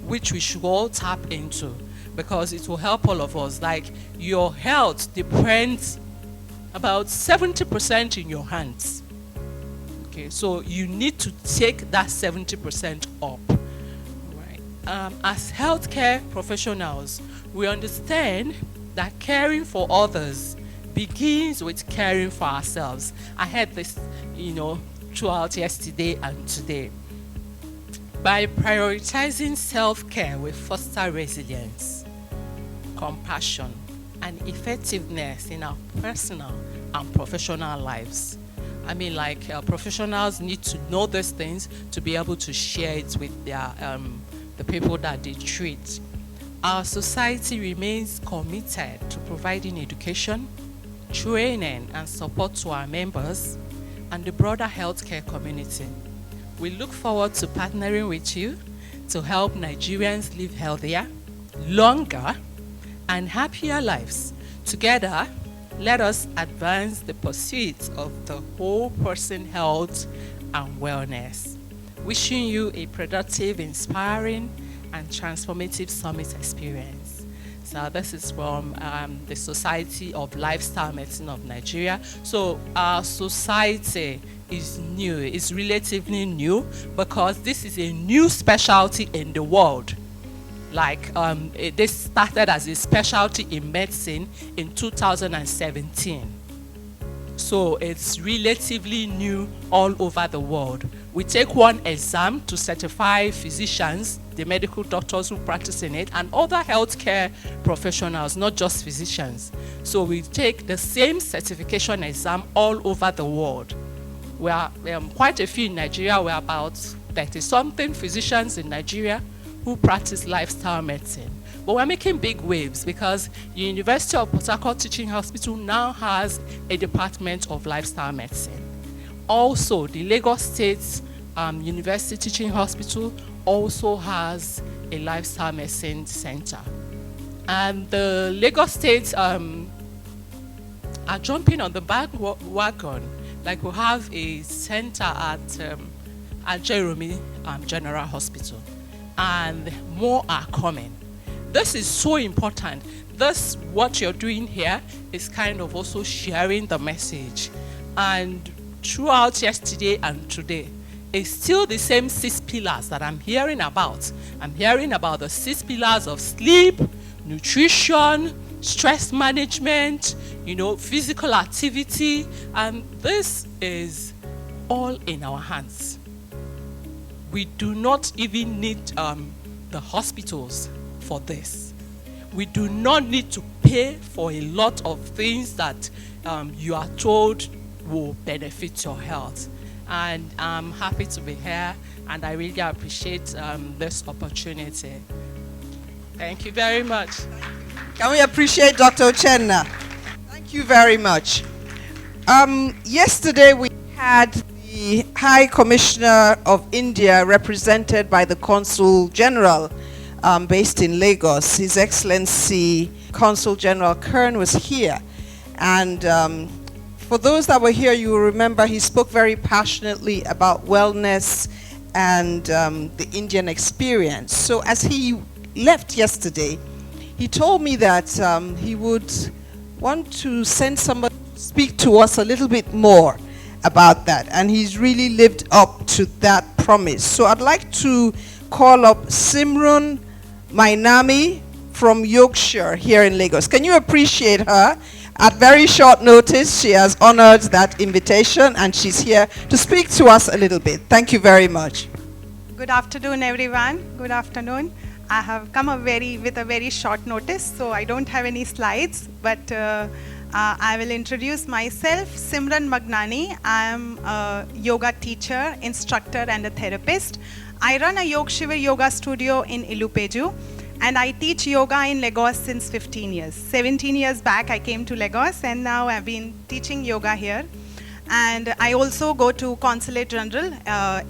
which we should all tap into because it will help all of us. Like your health depends about 70% in your hands. Okay, so you need to take that 70% up. As healthcare professionals, we understand that caring for others begins with caring for ourselves. I heard this, throughout yesterday and today. By prioritizing self-care, we foster resilience, compassion, and effectiveness in our personal and professional lives. I mean, professionals need to know these things to be able to share it with their the people that they treat. Our society remains committed to providing education, training, and support to our members and the broader healthcare community. We look forward to partnering with you to help Nigerians live healthier, longer, and happier lives. Together, let us advance the pursuit of the whole person health and wellness. Wishing you a productive, inspiring, and transformative summit experience. So this is from the Society of Lifestyle Medicine of Nigeria. So our society is new, it's relatively new because this is a new specialty in the world. This started as a specialty in medicine in 2017. So it's relatively new all over the world. We take one exam to certify physicians, the medical doctors who practice in it, and other healthcare professionals, not just physicians. So we take the same certification exam all over the world. We are quite a few in Nigeria. We're about 30-something physicians in Nigeria who practice lifestyle medicine. But we're making big waves because the University of Port Harcourt Teaching Hospital now has a department of lifestyle medicine. Also, the Lagos State University Teaching Hospital also has a lifestyle medicine center. And the Lagos State are jumping on the wagon. Like we have a center at Jeremy General Hospital, and more are coming. This is so important. This, what you're doing here, is kind of also sharing the message. And throughout yesterday and today, it's still the same 6 pillars that I'm hearing about. I'm hearing about the 6 pillars of sleep, nutrition, stress management, physical activity, and this is all in our hands. We do not even need the hospitals for this. We do not need to pay for a lot of things that you are told will benefit your health. And I'm happy to be here, and I really appreciate this opportunity. Thank you very much. Can we appreciate Dr. Uchenna? Thank you very much. Yesterday we had the High Commissioner of India, represented by the Consul General based in Lagos. His Excellency Consul General Kern was here. And for those that were here, you will remember he spoke very passionately about wellness and the Indian experience. So as he left yesterday, he told me that he would want to send somebody to speak to us a little bit more about that. And he's really lived up to that promise. So I'd like to call up Simran Mainami from YOG Shivir here in Lagos. Can you appreciate her? At very short notice, she has honored that invitation, and she's here to speak to us a little bit. Thank you very much. Good afternoon, everyone. Good afternoon. I have come with a very short notice, so I don't have any slides, but I will introduce myself. Simran Magnani. I am a yoga teacher, instructor, and a therapist. I run a YOG Shivir yoga studio in Ilupeju. And I teach yoga in Lagos since 15 years. 17 years back I came to Lagos, and now I've been teaching yoga here. And I also go to Consul General.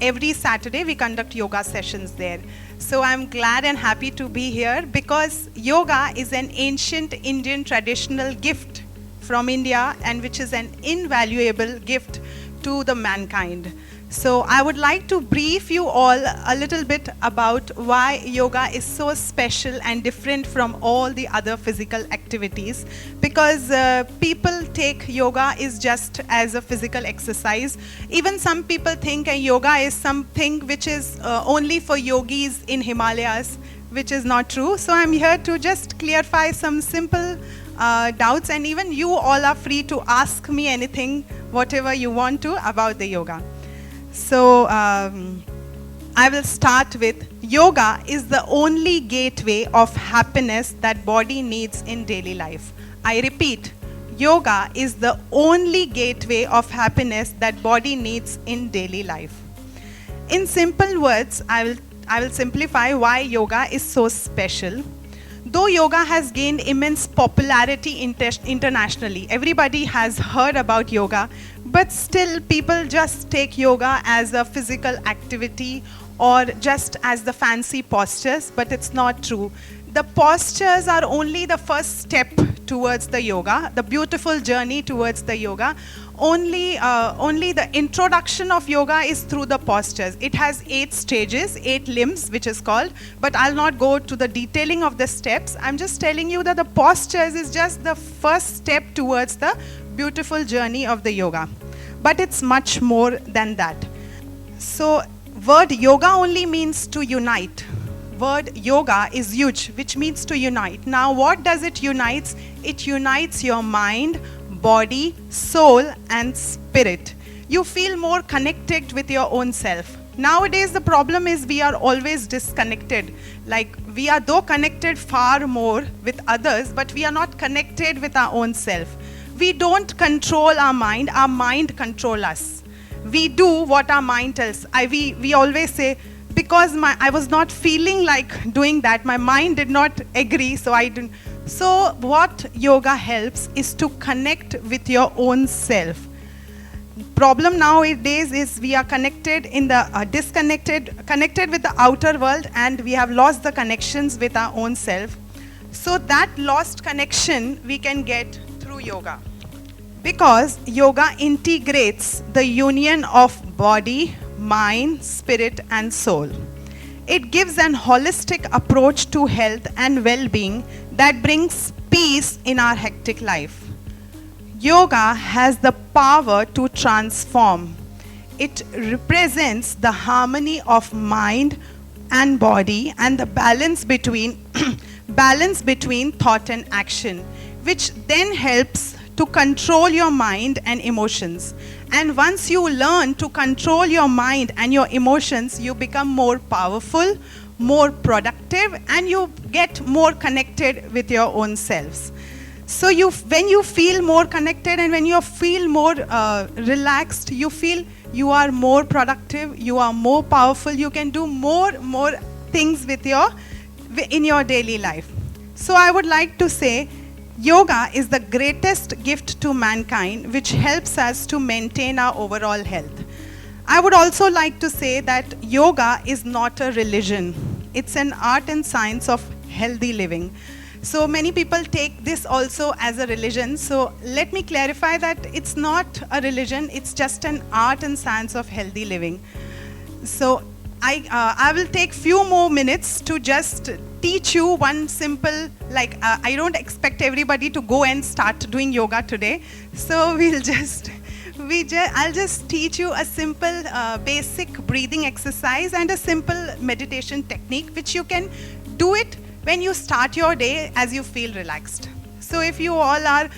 Every Saturday we conduct yoga sessions there. So I'm glad and happy to be here because yoga is an ancient Indian traditional gift from India, and which is an invaluable gift to the mankind. So I would like to brief you all a little bit about why yoga is so special and different from all the other physical activities, because people take yoga is just as a physical exercise. Even some people think yoga is something which is only for yogis in Himalayas, which is not true. So I'm here to just clarify some simple doubts, and even you all are free to ask me anything, whatever you want to about the yoga. So I will start with yoga is the only gateway of happiness that body needs in daily life. I repeat, yoga is the only gateway of happiness that body needs in daily life. In simple words, I will simplify why yoga is so special. Though yoga has gained immense popularity internationally, everybody has heard about yoga, but still people just take yoga as a physical activity or just as the fancy postures, but it's not true. The postures are only the first step towards the yoga, the beautiful journey towards the yoga. Only the introduction of yoga is through the postures. It has 8 stages, 8 limbs, which is called, but I'll not go to the detailing of the steps. I'm just telling you that the postures is just the first step towards the beautiful journey of the yoga. But it's much more than that. So, word yoga only means to unite. Word yoga is yuj, which means to unite. Now, what does it unite? It unites your mind, body, soul, and spirit. You feel more connected with your own self. Nowadays, the problem is we are always disconnected. Like, we are though connected far more with others, but we are not connected with our own self. We don't control our mind controls us. We do what our mind tells. We always say, because I was not feeling like doing that. My mind did not agree, so I didn't. So what yoga helps is to connect with your own self. Problem nowadays is we are connected in the connected with the outer world, and we have lost the connections with our own self. So that lost connection we can get through yoga, because yoga integrates the union of body, mind, spirit and soul. It gives an holistic approach to health and well-being that brings peace in our hectic life. Yoga has the power to transform. It represents the harmony of mind and body and the balance between thought and action, which then helps to control your mind and emotions. And once you learn to control your mind and your emotions, you become more powerful, more productive, and you get more connected with your own selves. So when you feel more connected and when you feel more relaxed, you feel you are more productive, you are more powerful, you can do more things in your daily life. So I would like to say, yoga is the greatest gift to mankind, which helps us to maintain our overall health. I would also like to say that yoga is not a religion. It's an art and science of healthy living. So many people take this also as a religion. So let me clarify that it's not a religion, it's just an art and science of healthy living. So I will take few more minutes to just teach you one simple, I don't expect everybody to go and start doing yoga today. So I'll just teach you a simple basic breathing exercise and a simple meditation technique, which you can do it when you start your day as you feel relaxed. So if you all are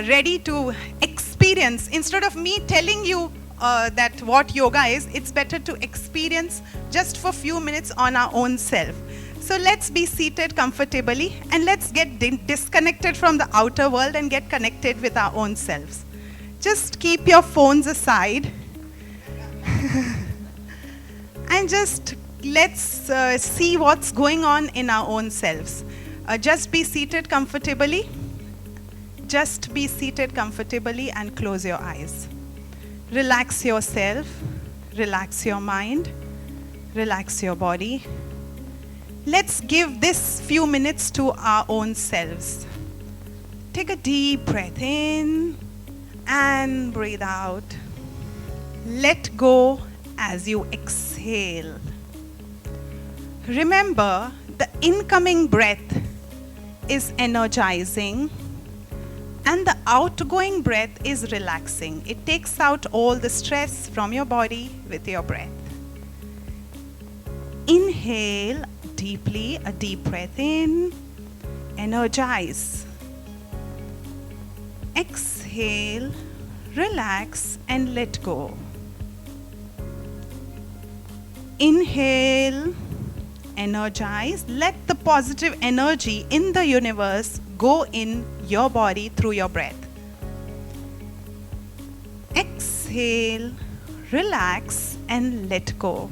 ready to experience, instead of me telling you that what yoga is, it's better to experience just for a few minutes on our own self. So let's be seated comfortably and let's get disconnected from the outer world and get connected with our own selves. Just keep your phones aside and just let's see what's going on in our own selves. Just be seated comfortably. Just be seated comfortably and close your eyes. Relax yourself, relax your mind, relax your body. Let's give this few minutes to our own selves. Take a deep breath in and breathe out. Let go as you exhale. Remember, the incoming breath is energizing and the outgoing breath is relaxing. It takes out all the stress from your body with your breath. Inhale deeply, a deep breath in, energize. Exhale, relax and let go. Inhale, energize. Let the positive energy in the universe go in your body through your breath. Exhale, relax and let go.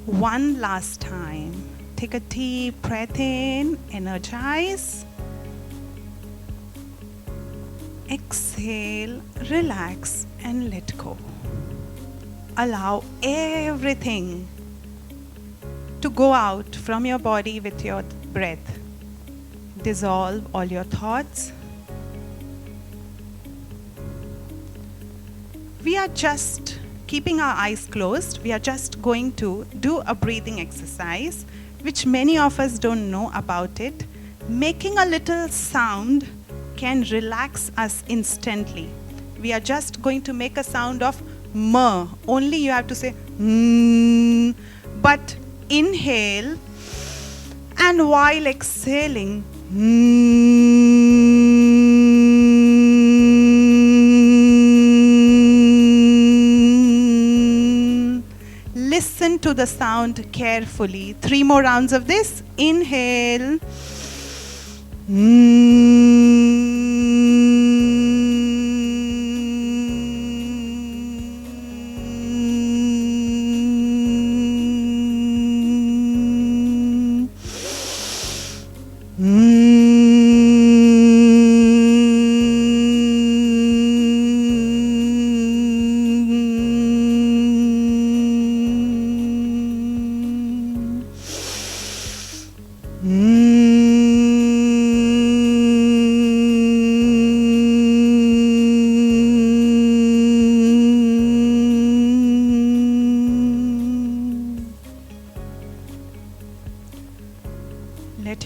One last time. Take a deep breath in, energize. Exhale, relax and let go. Allow everything to go out from your body with your breath. Dissolve all your thoughts. We are just keeping our eyes closed. We are just going to do a breathing exercise, which many of us don't know about it. Making a little sound can relax us instantly. We are just going to make a sound of M. Only you have to say mm, but inhale and while exhaling listen to the sound carefully. 3 more rounds of this. Inhale. Let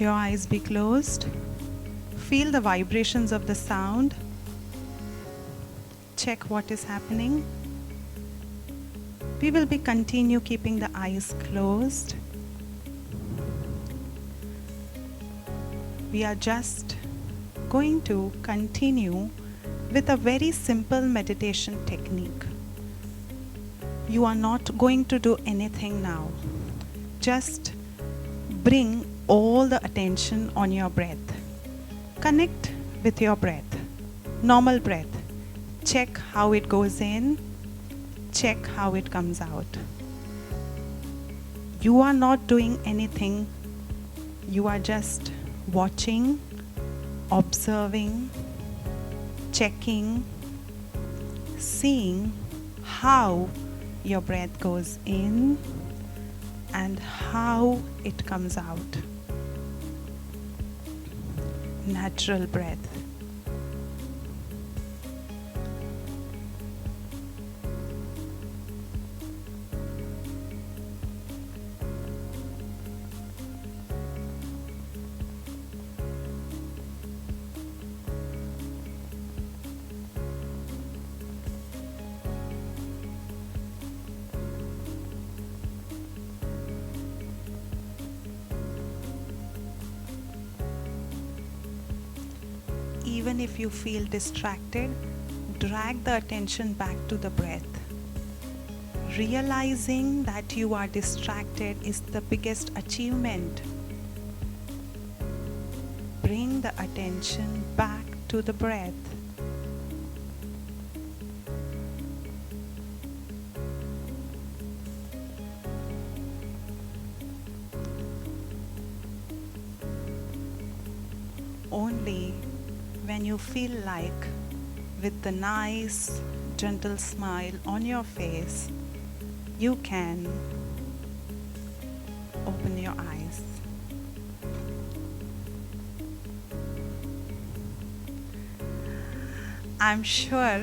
your eyes be closed. Feel the vibrations of the sound. Check what is happening. We will be continue keeping the eyes closed. We are just going to continue with a very simple meditation technique. You are not going to do anything now. Just bring all the attention on your breath. Connect with your breath. Normal breath. Check how it goes in. Check how it comes out. You are not doing anything. You are just watching, observing, checking, seeing how your breath goes in and how it comes out. Natural breath. Even if you feel distracted, drag the attention back to the breath. Realizing that you are distracted is the biggest achievement. Bring the attention back to the breath. Only when you feel like, with the nice, gentle smile on your face, you can open your eyes. I'm sure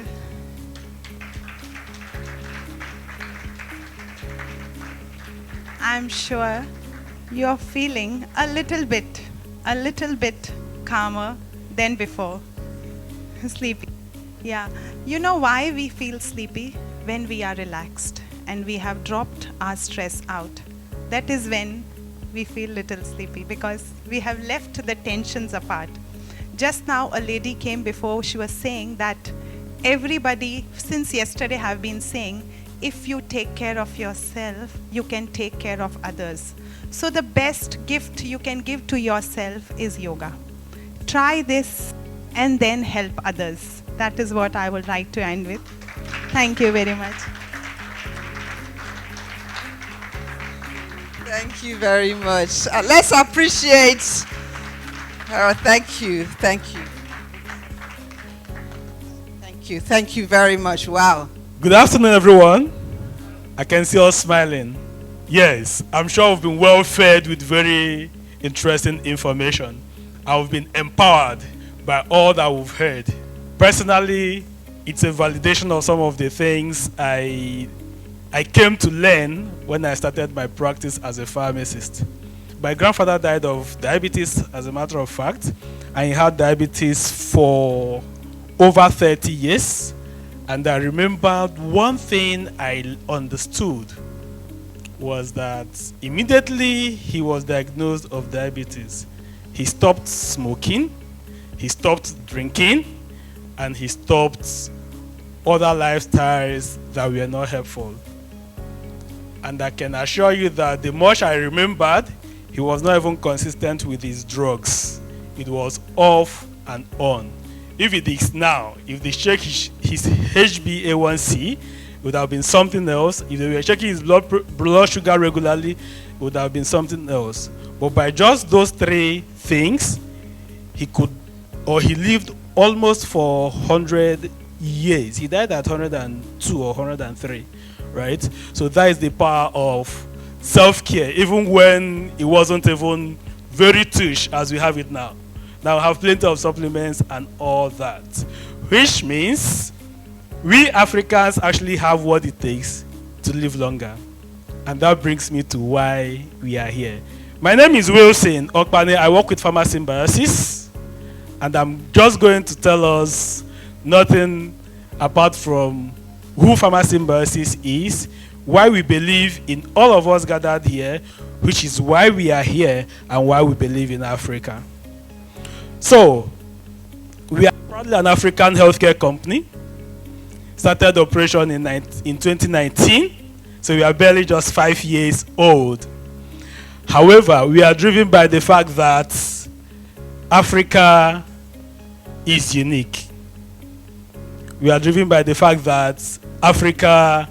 you're feeling a little bit calmer than before. Sleepy. Yeah. You know why we feel sleepy? When we are relaxed and we have dropped our stress out. That is when we feel little sleepy, because we have left the tensions apart. Just now a lady came before, she was saying that everybody since yesterday have been saying, if you take care of yourself, you can take care of others. So the best gift you can give to yourself is yoga. Try this and then help others. That is what I would like to end with. Thank you very much. Thank you very much. Let's appreciate her. Thank you. Thank you. Thank you. Thank you very much. Wow. Good afternoon, everyone. I can see us smiling. Yes, I'm sure we've been well fed with very interesting information. I've been empowered by all that we've heard. Personally, it's a validation of some of the things I came to learn when I started my practice as a pharmacist. My grandfather died of diabetes, as a matter of fact, and he had diabetes for over 30 years. And I remembered one thing I understood was that immediately he was diagnosed of diabetes, he stopped smoking, he stopped drinking, and he stopped other lifestyles that were not helpful. And I can assure you that the much I remembered, he was not even consistent with his drugs. It was off and on. If it is now, if they check his HbA1c, it would have been something else. If they were checking his blood sugar regularly, it would have been something else. But by just those three things, he lived almost for 100 years. He died at 102 or 103, right? So that is the power of self-care, even when it wasn't even very tush as we have it now. Now we have plenty of supplements and all that, which means we Africans actually have what it takes to live longer. And that brings me to why we are here. My name is Wilson Okpane. I work with Pharmasymbiosis, and I'm just going to tell us nothing apart from who Pharmasymbiosis is, why we believe in all of us gathered here, which is why we are here and why we believe in Africa. So, we are probably an African healthcare company. Started operation in 2019. So we are barely just 5 years old. However, we are driven by the fact that Africa is unique. We are driven by the fact that Africa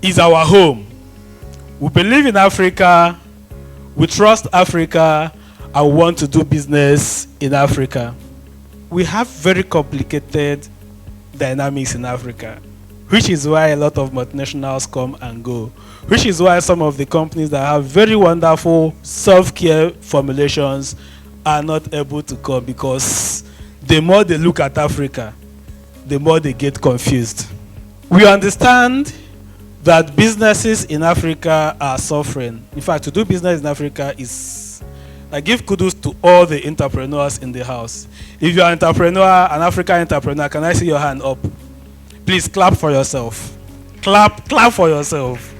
is our home. We believe in Africa, we trust Africa, and want to do business in Africa. We have very complicated dynamics in Africa, which is why a lot of multinationals come and go, which is why some of the companies that have very wonderful self-care formulations are not able to come, because the more they look at Africa, the more they get confused. We understand that businesses in Africa are suffering. In fact, to do business in Africa is, I give kudos to all the entrepreneurs in the house. If you're an entrepreneur, an African entrepreneur, can I see your hand up? Please clap for yourself. Clap for yourself.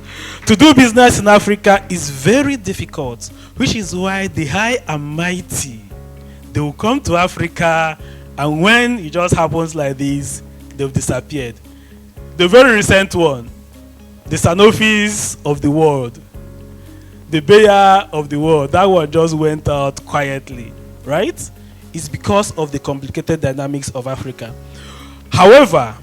To do business in Africa is very difficult, which is why the high and mighty, they will come to Africa, and when it just happens like this, they've disappeared. The very recent one, the Sanofis of the world, the Bayer of the world, that one just went out quietly, right? It's because of the complicated dynamics of Africa. However,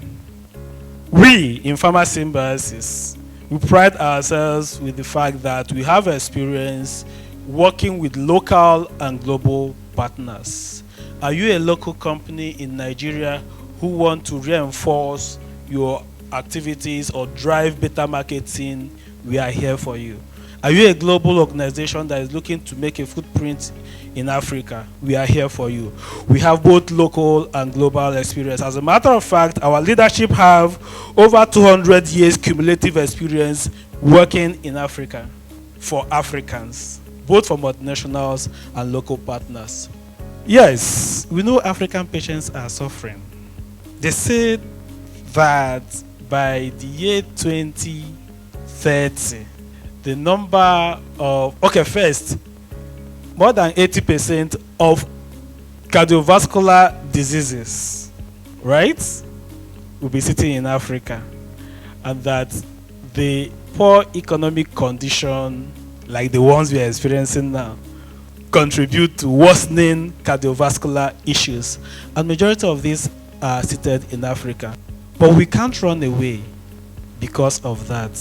we in Pharmasymbiosis, we pride ourselves with the fact that we have experience working with local and global partners. Are you a local company in Nigeria who want to reinforce your activities or drive better marketing? We are here for you. Are you a global organization that is looking to make a footprint in Africa? We are here for you. We have both local and global experience. As a matter of fact, our leadership have over 200 years cumulative experience working in Africa for Africans, both for multinationals and local partners. Yes, we know African patients are suffering. They say that by the year 2030, the number of, first, more than 80% of cardiovascular diseases, right, will be sitting in Africa. And that the poor economic condition, like the ones we are experiencing now, contribute to worsening cardiovascular issues. And majority of these are seated in Africa. But we can't run away because of that,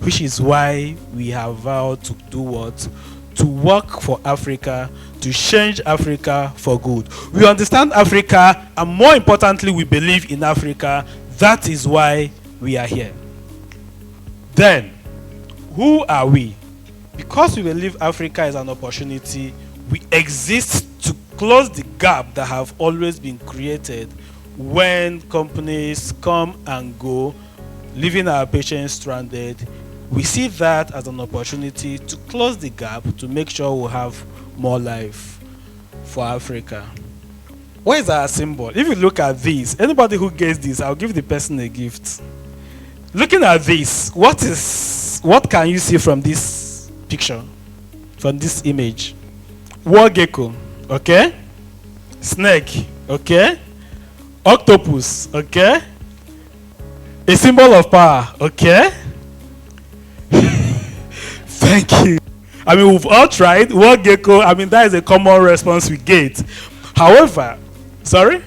which is why we have vowed to do what? To work for Africa, to change Africa for good. We understand Africa, and more importantly, we believe in Africa. That is why we are here. Then, who are we? Because we believe Africa is an opportunity, we exist to close the gap that have always been created when companies come and go, leaving our patients stranded. We see that as an opportunity to close the gap, to make sure we have more life for Africa. What is our symbol? If you look at this, anybody who gets this, I'll give the person a gift. Looking at this, what can you see from this picture, from this image? War gecko, okay? Snake, okay? Octopus, okay? A symbol of power, okay? Thank you. I mean, we've all tried. War gecko, I mean, that is a common response we get. However, sorry?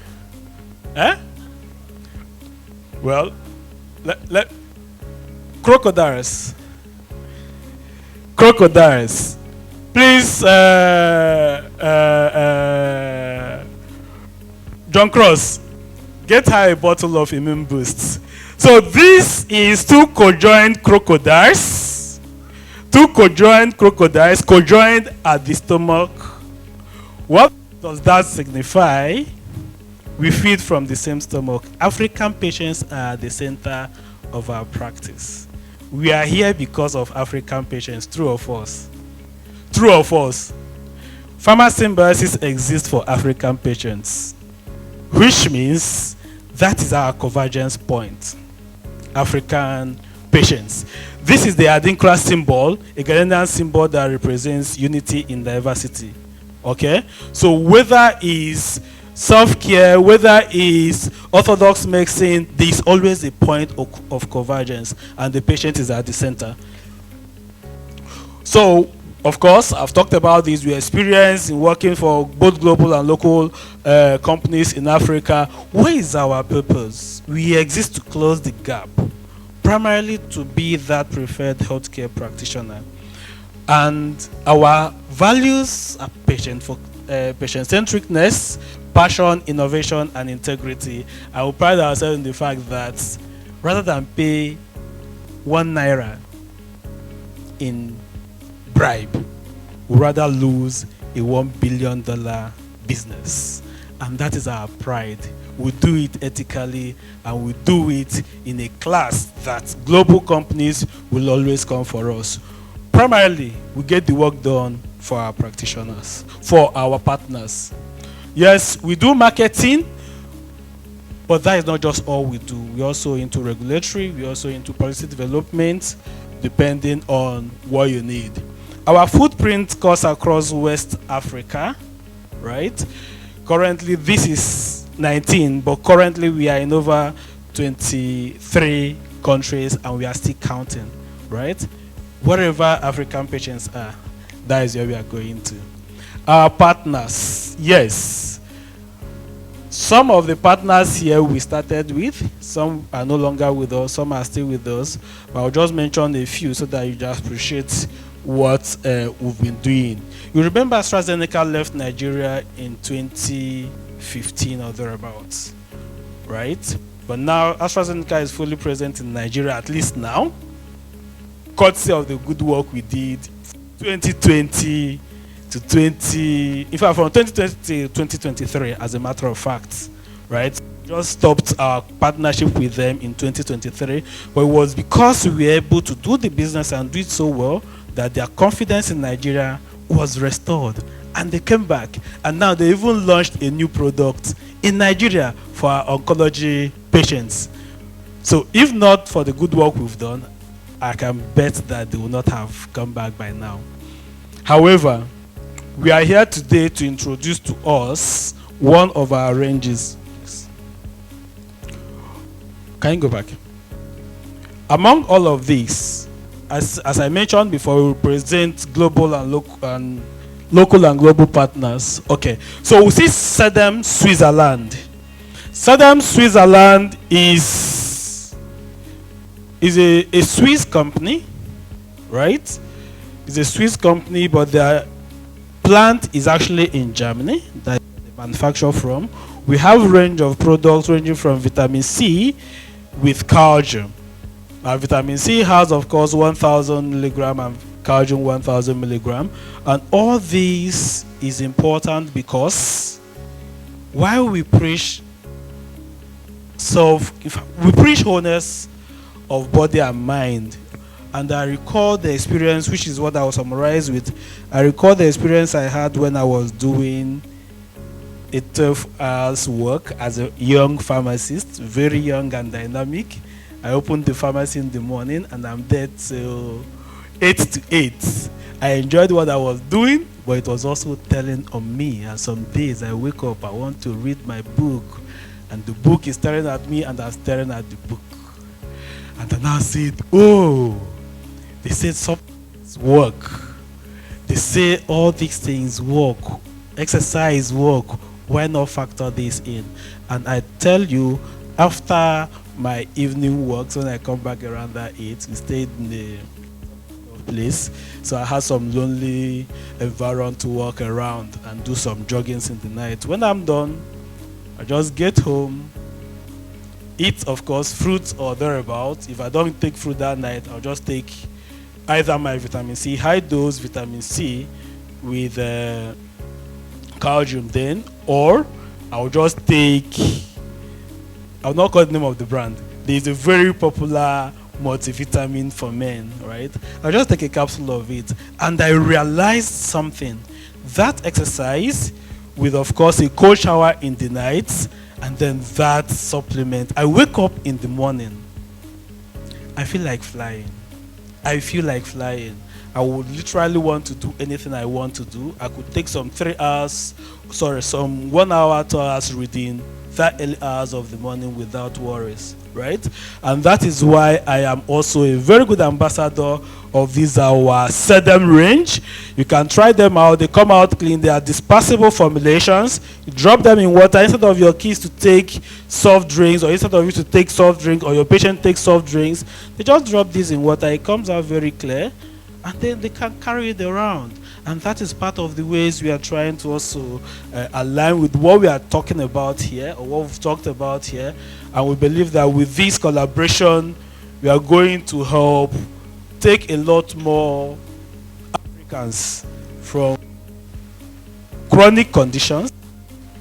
Well, crocodiles. Crocodiles. Please, John Cross, get her a bottle of Immune Boost. So this is two conjoined crocodiles Two conjoined crocodiles conjoined at the stomach. What does that signify? We feed from the same stomach. African patients are the center of our practice. We are here because of African patients, true or false? True or false? Pharma symbiosis exists for African patients, which means that is our convergence point. African patients. This is the Adinkra symbol, a Ghanaian symbol that represents unity in diversity. Okay? So whether is self-care, whether is orthodox medicine, there is always a point of convergence, and the patient is at the center. So, of course, I've talked about this. We experience in working for both global and local companies in Africa. What is our purpose? We exist to close the gap, primarily to be that preferred healthcare practitioner. And our values are patient-centricness, passion, innovation, and integrity. I will pride ourselves in the fact that rather than pay 1 naira in bribe, we rather lose a $1 billion business. And that is our pride. We do it ethically, and we do it in a class that global companies will always come for us. Primarily, we get the work done for our practitioners, for our partners. Yes, we do marketing, but that is not just all we do. We're also into regulatory, we're also into policy development, depending on what you need. Our footprint cuts across West Africa, right? Currently, this is 19, but currently we are in over 23 countries, and we are still counting, right? Wherever African patients are, that is where we are going to. Our partners, yes. Some of the partners here we started with, some are no longer with us, some are still with us, but I'll just mention a few so that you just appreciate what we've been doing. You remember AstraZeneca left Nigeria in 2015 or thereabouts, right? But now AstraZeneca is fully present in Nigeria, at least now, courtesy of the good work we did 2020 to 20, in fact from 2020 to 2023 as a matter of fact, right? Just stopped our partnership with them in 2023, but it was because we were able to do the business and do it so well that their confidence in Nigeria was restored, and they came back, and now they even launched a new product in Nigeria for our oncology patients. So if not for the good work we've done, I can bet that they will not have come back by now. However, we are here today to introduce to us one of our ranges. Can you go back? Among all of these, as I mentioned before, we represent global and local and global partners. Okay, so we see Sedem Switzerland. Sedem Switzerland is a Swiss company, right? It's a Swiss company, but their plant is actually in Germany that they manufacture from. We have a range of products ranging from vitamin C with calcium. Vitamin C has, of course, 1,000 milligram and calcium 1,000 milligram. And all this is important because while we preach wholeness of body and mind, and I recall the experience, which is what I will summarize with. I recall the experience I had when I was doing a 12 hours work as a young pharmacist, very young and dynamic. I opened the pharmacy in the morning and I'm there till 8 to 8. I enjoyed what I was doing, but it was also telling on me. And some days I wake up, I want to read my book, and the book is staring at me and I'm staring at the book. And then I said, oh, they said something's work. They say all these things work. Exercise work. Why not factor this in? And I tell you, after my evening walks, when I come back around that 8, we stayed in the place. So I had some lonely environment to walk around and do some joggings in the night. When I'm done, I just get home, eat, of course, fruits or thereabouts. If I don't take fruit that night, I'll just take either my vitamin C, high dose vitamin C with calcium then, or I'll just take, I'll not call the name of the brand. There's a very popular multivitamin for men, right? I'll just take a capsule of it, and I realized something. That exercise with, of course, a cold shower in the night, and then that supplement. I wake up in the morning, I feel like flying. I feel like flying. I would literally want to do anything I want to do. I could take some 1 hour, 2 hours reading that early hours of the morning without worries, right? And that is why I am also a very good ambassador of this our Sedum range. You can try them out. They come out clean. They are dispersible formulations. You drop them in water instead of your kids to take soft drinks, or instead of you to take soft drink, or your patient takes soft drinks. They just drop this in water. It comes out very clear, and then they can carry it around. And that is part of the ways we are trying to also align with what we are talking about here, or what we've talked about here. And we believe that with this collaboration, we are going to help take a lot more Africans from chronic conditions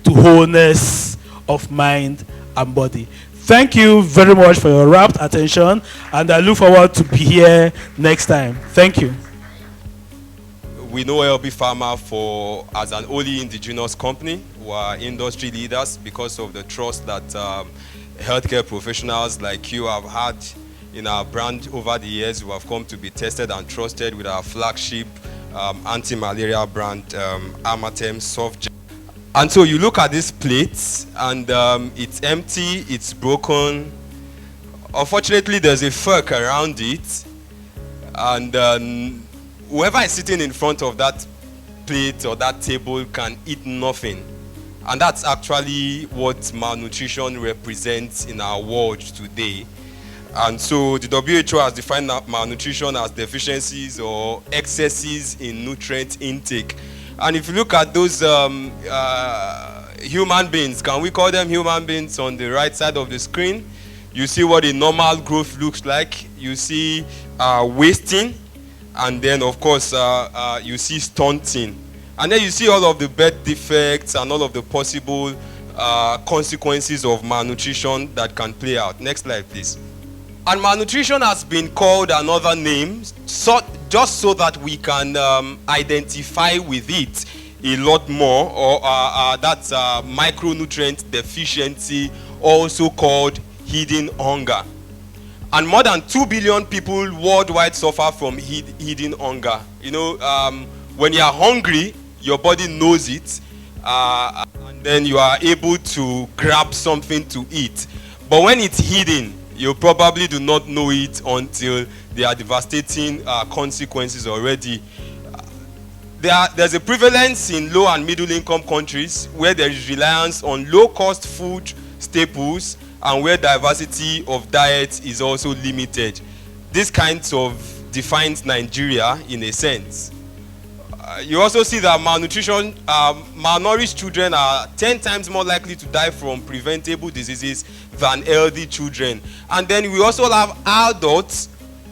to wholeness of mind and body. Thank you very much for your rapt attention, and I look forward to be here next time. Thank you. We know Elbe Pharma as an only indigenous company. We are industry leaders because of the trust that healthcare professionals like you have had in our brand over the years, who have come to be tested and trusted with our flagship anti-malaria brand, Amatem Soft Gel. And so you look at this plate, and it's empty, it's broken. Unfortunately, there's a fork around it, and whoever is sitting in front of that plate or that table can eat nothing. And that's actually what malnutrition represents in our world today. And so the WHO has defined malnutrition as deficiencies or excesses in nutrient intake. And if you look at those human beings, can we call them human beings, on the right side of the screen? You see what a normal growth looks like. You see wasting, and then of course you see stunting. And then you see all of the birth defects and all of the possible consequences of malnutrition that can play out. Next slide, please. And malnutrition has been called another name, just so that we can identify with it a lot more, or that's micronutrient deficiency, also called hidden hunger. And more than 2 billion people worldwide suffer from hidden hunger. You know, when you are hungry, your body knows it, and then you are able to grab something to eat. But when it's hidden, you probably do not know it until there are devastating consequences already. There's a prevalence in low and middle income countries where there is reliance on low cost food staples, and where diversity of diet is also limited. This kind of defines Nigeria in a sense. You also see that malnutrition, malnourished children are 10 times more likely to die from preventable diseases than healthy children. And then we also have adults,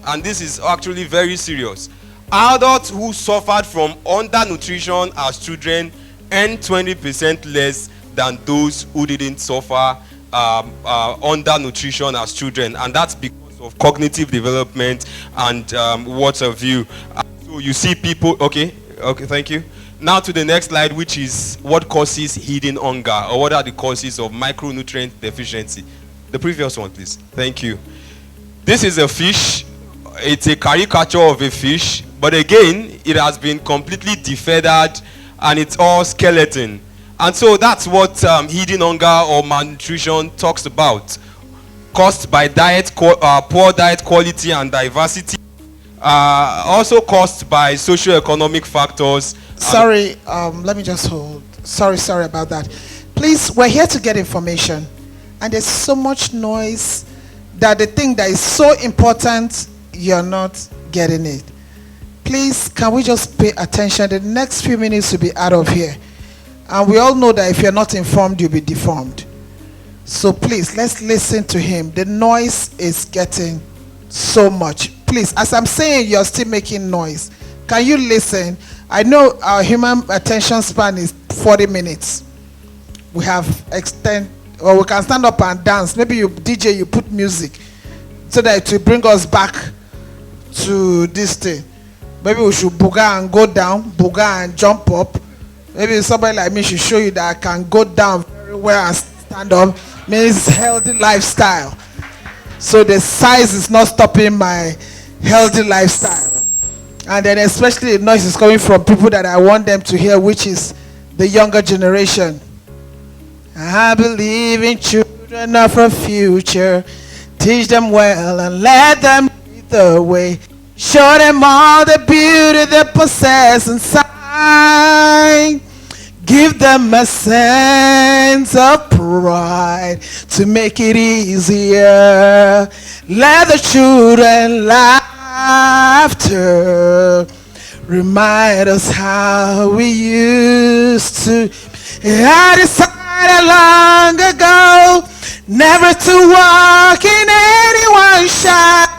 and this is actually very serious. Adults who suffered from undernutrition as children earn 20% less than those who didn't suffer undernutrition as children, and that's because of cognitive development and what have you. So you see people, okay, thank you. Now to the next slide, which is what causes hidden hunger, or what are the causes of micronutrient deficiency. The previous one, please. Thank you. This is a fish. It's a caricature of a fish, but again, it has been completely defeathered, and it's all skeleton. And so that's what hidden hunger or malnutrition talks about. Caused by poor diet quality and diversity. Also caused by socio-economic factors. Sorry, let me just hold. Sorry about that. Please, we're here to get information. And there's so much noise that the thing that is so important, you're not getting it. Please, can we just pay attention? The next few minutes will be out of here. And we all know that if you're not informed, you'll be deformed. So please, let's listen to him. The noise is getting so much. Please. please, as I'm saying, you're still making noise. Can you listen? I know our human attention span is 40 minutes. We have or we can stand up and dance. Maybe you DJ, you put music so that it will bring us back to this thing. Maybe we should booga and go down, booga and jump up. Maybe somebody like me should show you that I can go down very well and stand up. Means healthy lifestyle. So the size is not stopping my healthy lifestyle. And then especially the noise is coming from people that I want them to hear, which is the younger generation. I believe in children of a future. Teach them well and let them lead the way. Show them all the beauty they possess inside. Give them a sense of pride to make it easier. Let the children laughter remind us how we used to. I decided long ago never to walk in anyone's shadow.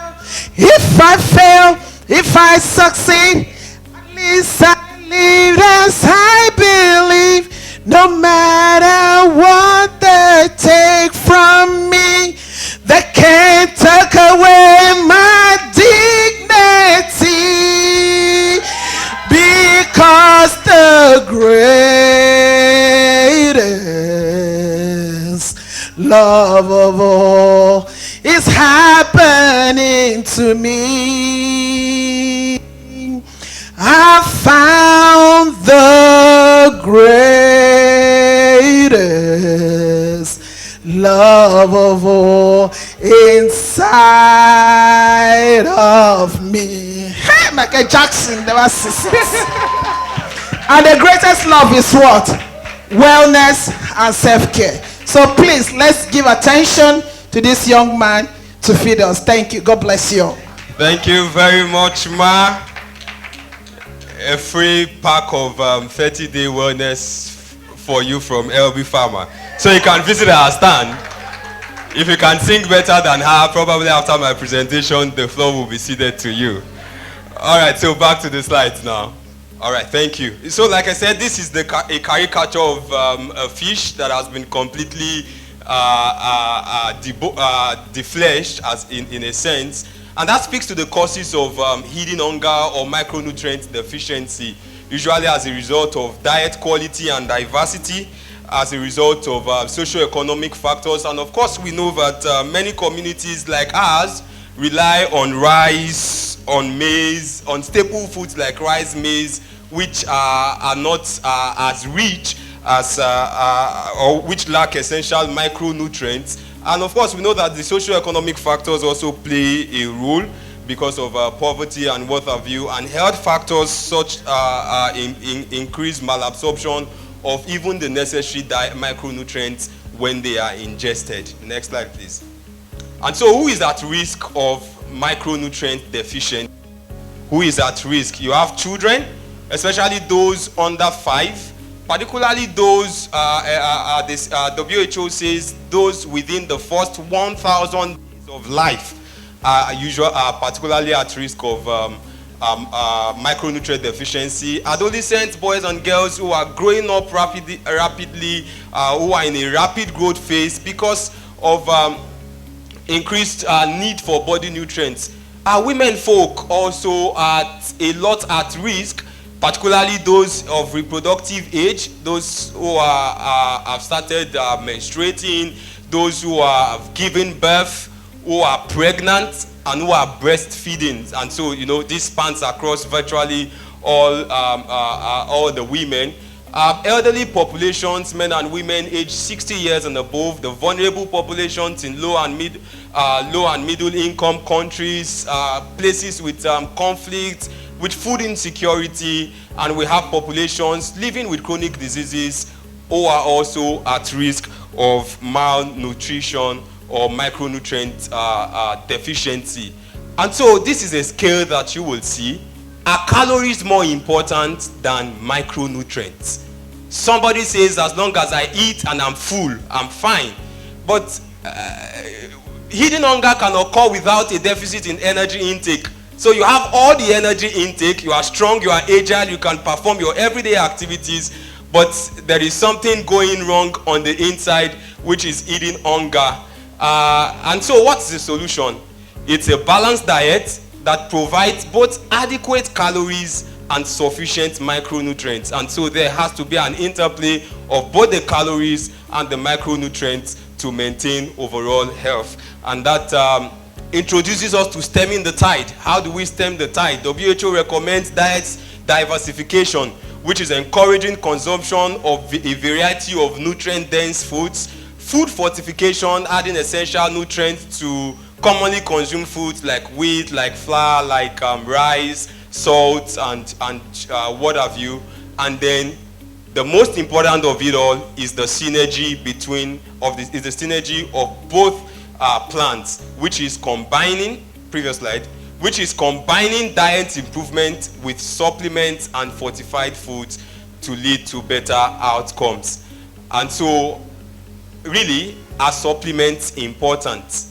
If I fail, if I succeed, at least I live as I believe. No matter what they take from me, they can't take away my dignity. Because the greatest love of all is happening to me. I found the greatest love of all inside of me. Hey, Michael Jackson, never ceases. And the greatest love is what? Wellness and self-care. So please, let's give attention to this young man to feed us. Thank you. God bless you. Thank you very much, Ma. A free pack of 30-day wellness for you from Elbe Pharma. So you can visit our stand. If you can sing better than her, probably after my presentation, the floor will be ceded to you. All right, so back to the slides now. All right, thank you. So like I said, this is a caricature of a fish that has been completely defleshed, as in a sense. And that speaks to the causes of hidden hunger or micronutrient deficiency, usually as a result of diet quality and diversity, as a result of socio-economic factors. And of course, we know that many communities like ours rely on rice, on maize, on staple foods like rice, maize, which are not as rich as, or which lack essential micronutrients. And of course, we know that the socio-economic factors also play a role because of poverty and what have you, and health factors such increased malabsorption of even the necessary micronutrients when they are ingested. Next slide, please. And so who is at risk of micronutrient deficiency? Who is at risk? You have children, especially those under 5, particularly those, WHO says, those within the first 1,000 days of life are particularly at risk of micronutrient deficiency. Adolescent boys and girls who are growing up rapidly, who are in a rapid growth phase because of increased need for body nutrients. Women folk also are a lot at risk, particularly those of reproductive age, those who have started menstruating, those who have given birth, who are pregnant, and who are breastfeeding. And so, you know, this spans across virtually all the women. Elderly populations, men and women aged 60 years and above, the vulnerable populations in low and middle income countries, places with conflict, with food insecurity, and we have populations living with chronic diseases who are also at risk of malnutrition or micronutrient deficiency. And so this is a scale that you will see. Are calories more important than micronutrients? Somebody says, as long as I eat and I'm full, I'm fine. But hidden hunger can occur without a deficit in energy intake. So you have all the energy intake, you are strong, you are agile, you can perform your everyday activities, but there is something going wrong on the inside, which is eating hunger. And so what's the solution? It's a balanced diet that provides both adequate calories and sufficient micronutrients. And so there has to be an interplay of both the calories and the micronutrients to maintain overall health. And that introduces us to stemming the tide. How do we stem the tide? WHO recommends diet diversification, which is encouraging consumption of a variety of nutrient-dense foods, food fortification, adding essential nutrients to commonly consumed foods like wheat, like flour, like rice, salt, and what have you. And then the most important of it all is the synergy of both plants, which is combining, previous slide, which is combining diet improvement with supplements and fortified foods to lead to better outcomes. And so, really, are supplements important?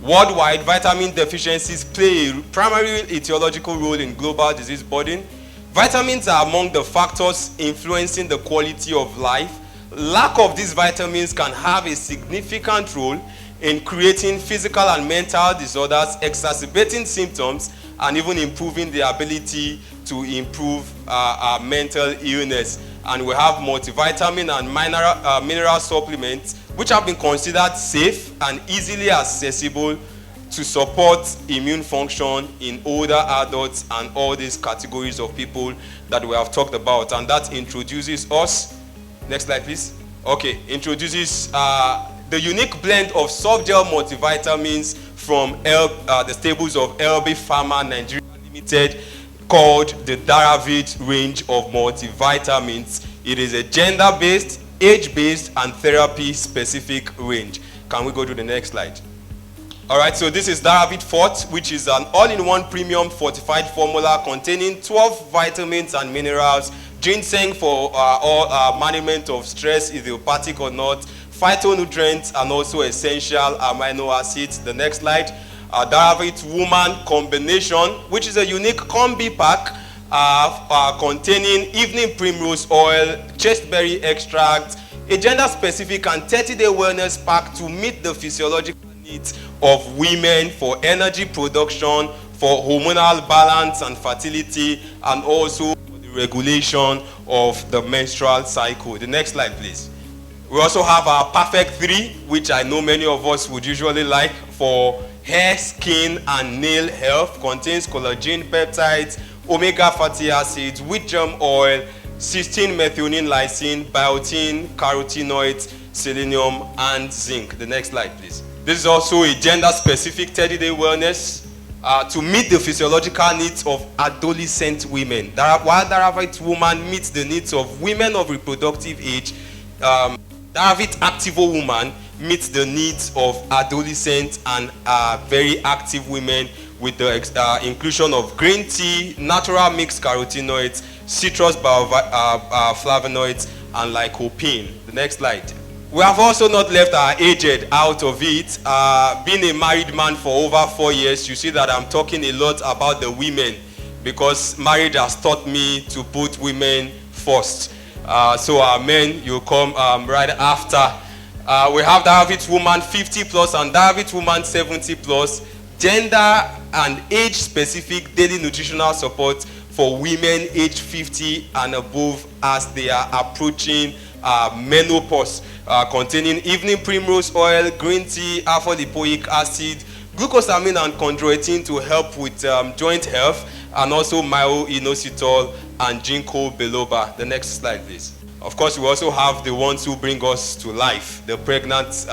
Worldwide, vitamin deficiencies play a primary etiological role in global disease burden. Vitamins are among the factors influencing the quality of life. Lack of these vitamins can have a significant role in creating physical and mental disorders, exacerbating symptoms, and even improving the ability to improve mental illness. And we have multivitamin and mineral supplements which have been considered safe and easily accessible to support immune function in older adults and all these categories of people that we have talked about. And that introduces us, next slide please. Okay, introduces the unique blend of soft gel multivitamins from the stables of Elbe Pharma Nigeria Limited, called the Daravid range of multivitamins. It is a gender-based, age-based, and therapy-specific range. Can we go to the next slide? All right, so this is Daravid Forte, which is an all-in-one premium fortified formula containing 12 vitamins and minerals, ginseng for all management of stress, idiopathic or not, phytonutrients, and also essential amino acids. The next slide. Daravid Woman Combination, which is a unique combi pack containing evening primrose oil, chasteberry extract, a gender-specific and 30-day wellness pack to meet the physiological needs of women for energy production, for hormonal balance and fertility, and also for the regulation of the menstrual cycle. The next slide, please. We also have our Perfect 3, which I know many of us would usually like for hair, skin, and nail health. Contains collagen peptides, omega fatty acids, wheat germ oil, cysteine, methionine, lysine, biotin, carotenoids, selenium, and zinc. The next slide, please. This is also a gender-specific 30-day wellness to meet the physiological needs of adolescent women. While Daravid Woman meets the needs of women of reproductive age, Daravid Activo Woman meets the needs of adolescent and very active women with the inclusion of green tea, natural mixed carotenoids, citrus bioflavonoids, and lycopene. The next slide. We have also not left our aged out of it. Being a married man for over 4 years, you see that I'm talking a lot about the women because marriage has taught me to put women first. So our men, you come right after. We have Daravid Woman 50 plus and Daravid Woman 70 plus, gender and age specific daily nutritional support for women aged 50 and above as they are approaching menopause, containing evening primrose oil, green tea, alpha-lipoic acid, glucosamine and chondroitin to help with joint health, and also myo-inositol and ginkgo biloba. The next slide, please. Of course, we also have the ones who bring us to life, the pregnant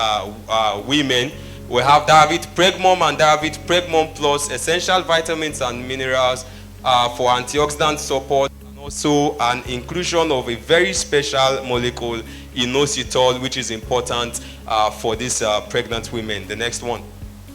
women. We have Daravid Pregmom and Daravid Pregmom Plus, essential vitamins and minerals for antioxidant support, and also an inclusion of a very special molecule, inositol, which is important for these pregnant women. The next one.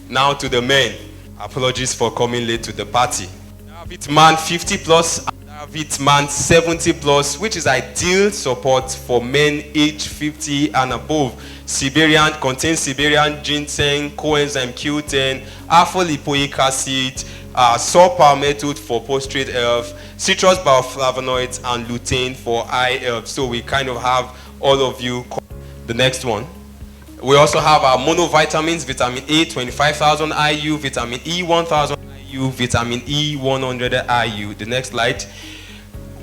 Now to the men. Apologies for coming late to the party. Daravid Man 50 plus. Daravid Man 70 plus, which is ideal support for men aged 50 and above. Siberian contains Siberian ginseng, coenzyme Q10, alpha-lipoic acid, saw palmetto for prostate health, citrus bioflavonoids, and lutein for eye health. So we kind of have all of you. The next one. We also have our monovitamins, vitamin A 25,000 IU, vitamin E 1,000 IU, vitamin E 100 IU. The next slide.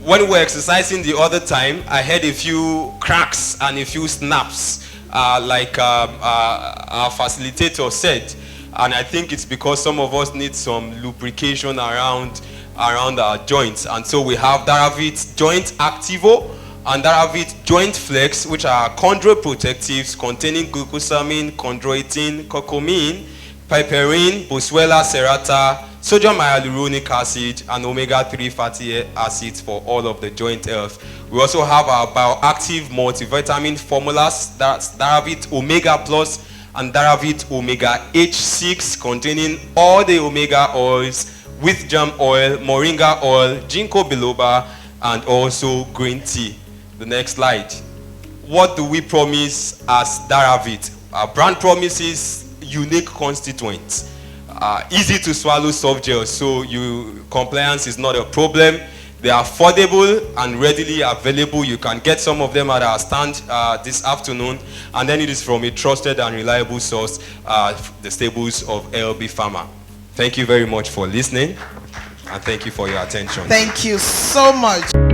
When we were exercising the other time, I had a few cracks and a few snaps, like our facilitator said. And I think it's because some of us need some lubrication around our joints. And so we have Daravit Joint Activo and Daravit Joint Flex, which are chondroprotectives containing glucosamine, chondroitin, curcumin, piperine, boswellia serrata, sodium hyaluronic acid, and omega-3 fatty acids for all of the joint health. We also have our bioactive multivitamin formulas, that's Daravit Omega Plus and Daravit Omega H6, containing all the omega oils with germ oil, moringa oil, ginkgo biloba, and also green tea. The next slide. What do we promise as Daravit? Our brand promises unique constituents. Easy to swallow soft gels, so compliance is not a problem. They are affordable and readily available. You can get some of them at our stand this afternoon, and then it is from a trusted and reliable source, the stables of Elbe Pharma. Thank you very much for listening, and thank you for your attention. Thank you so much.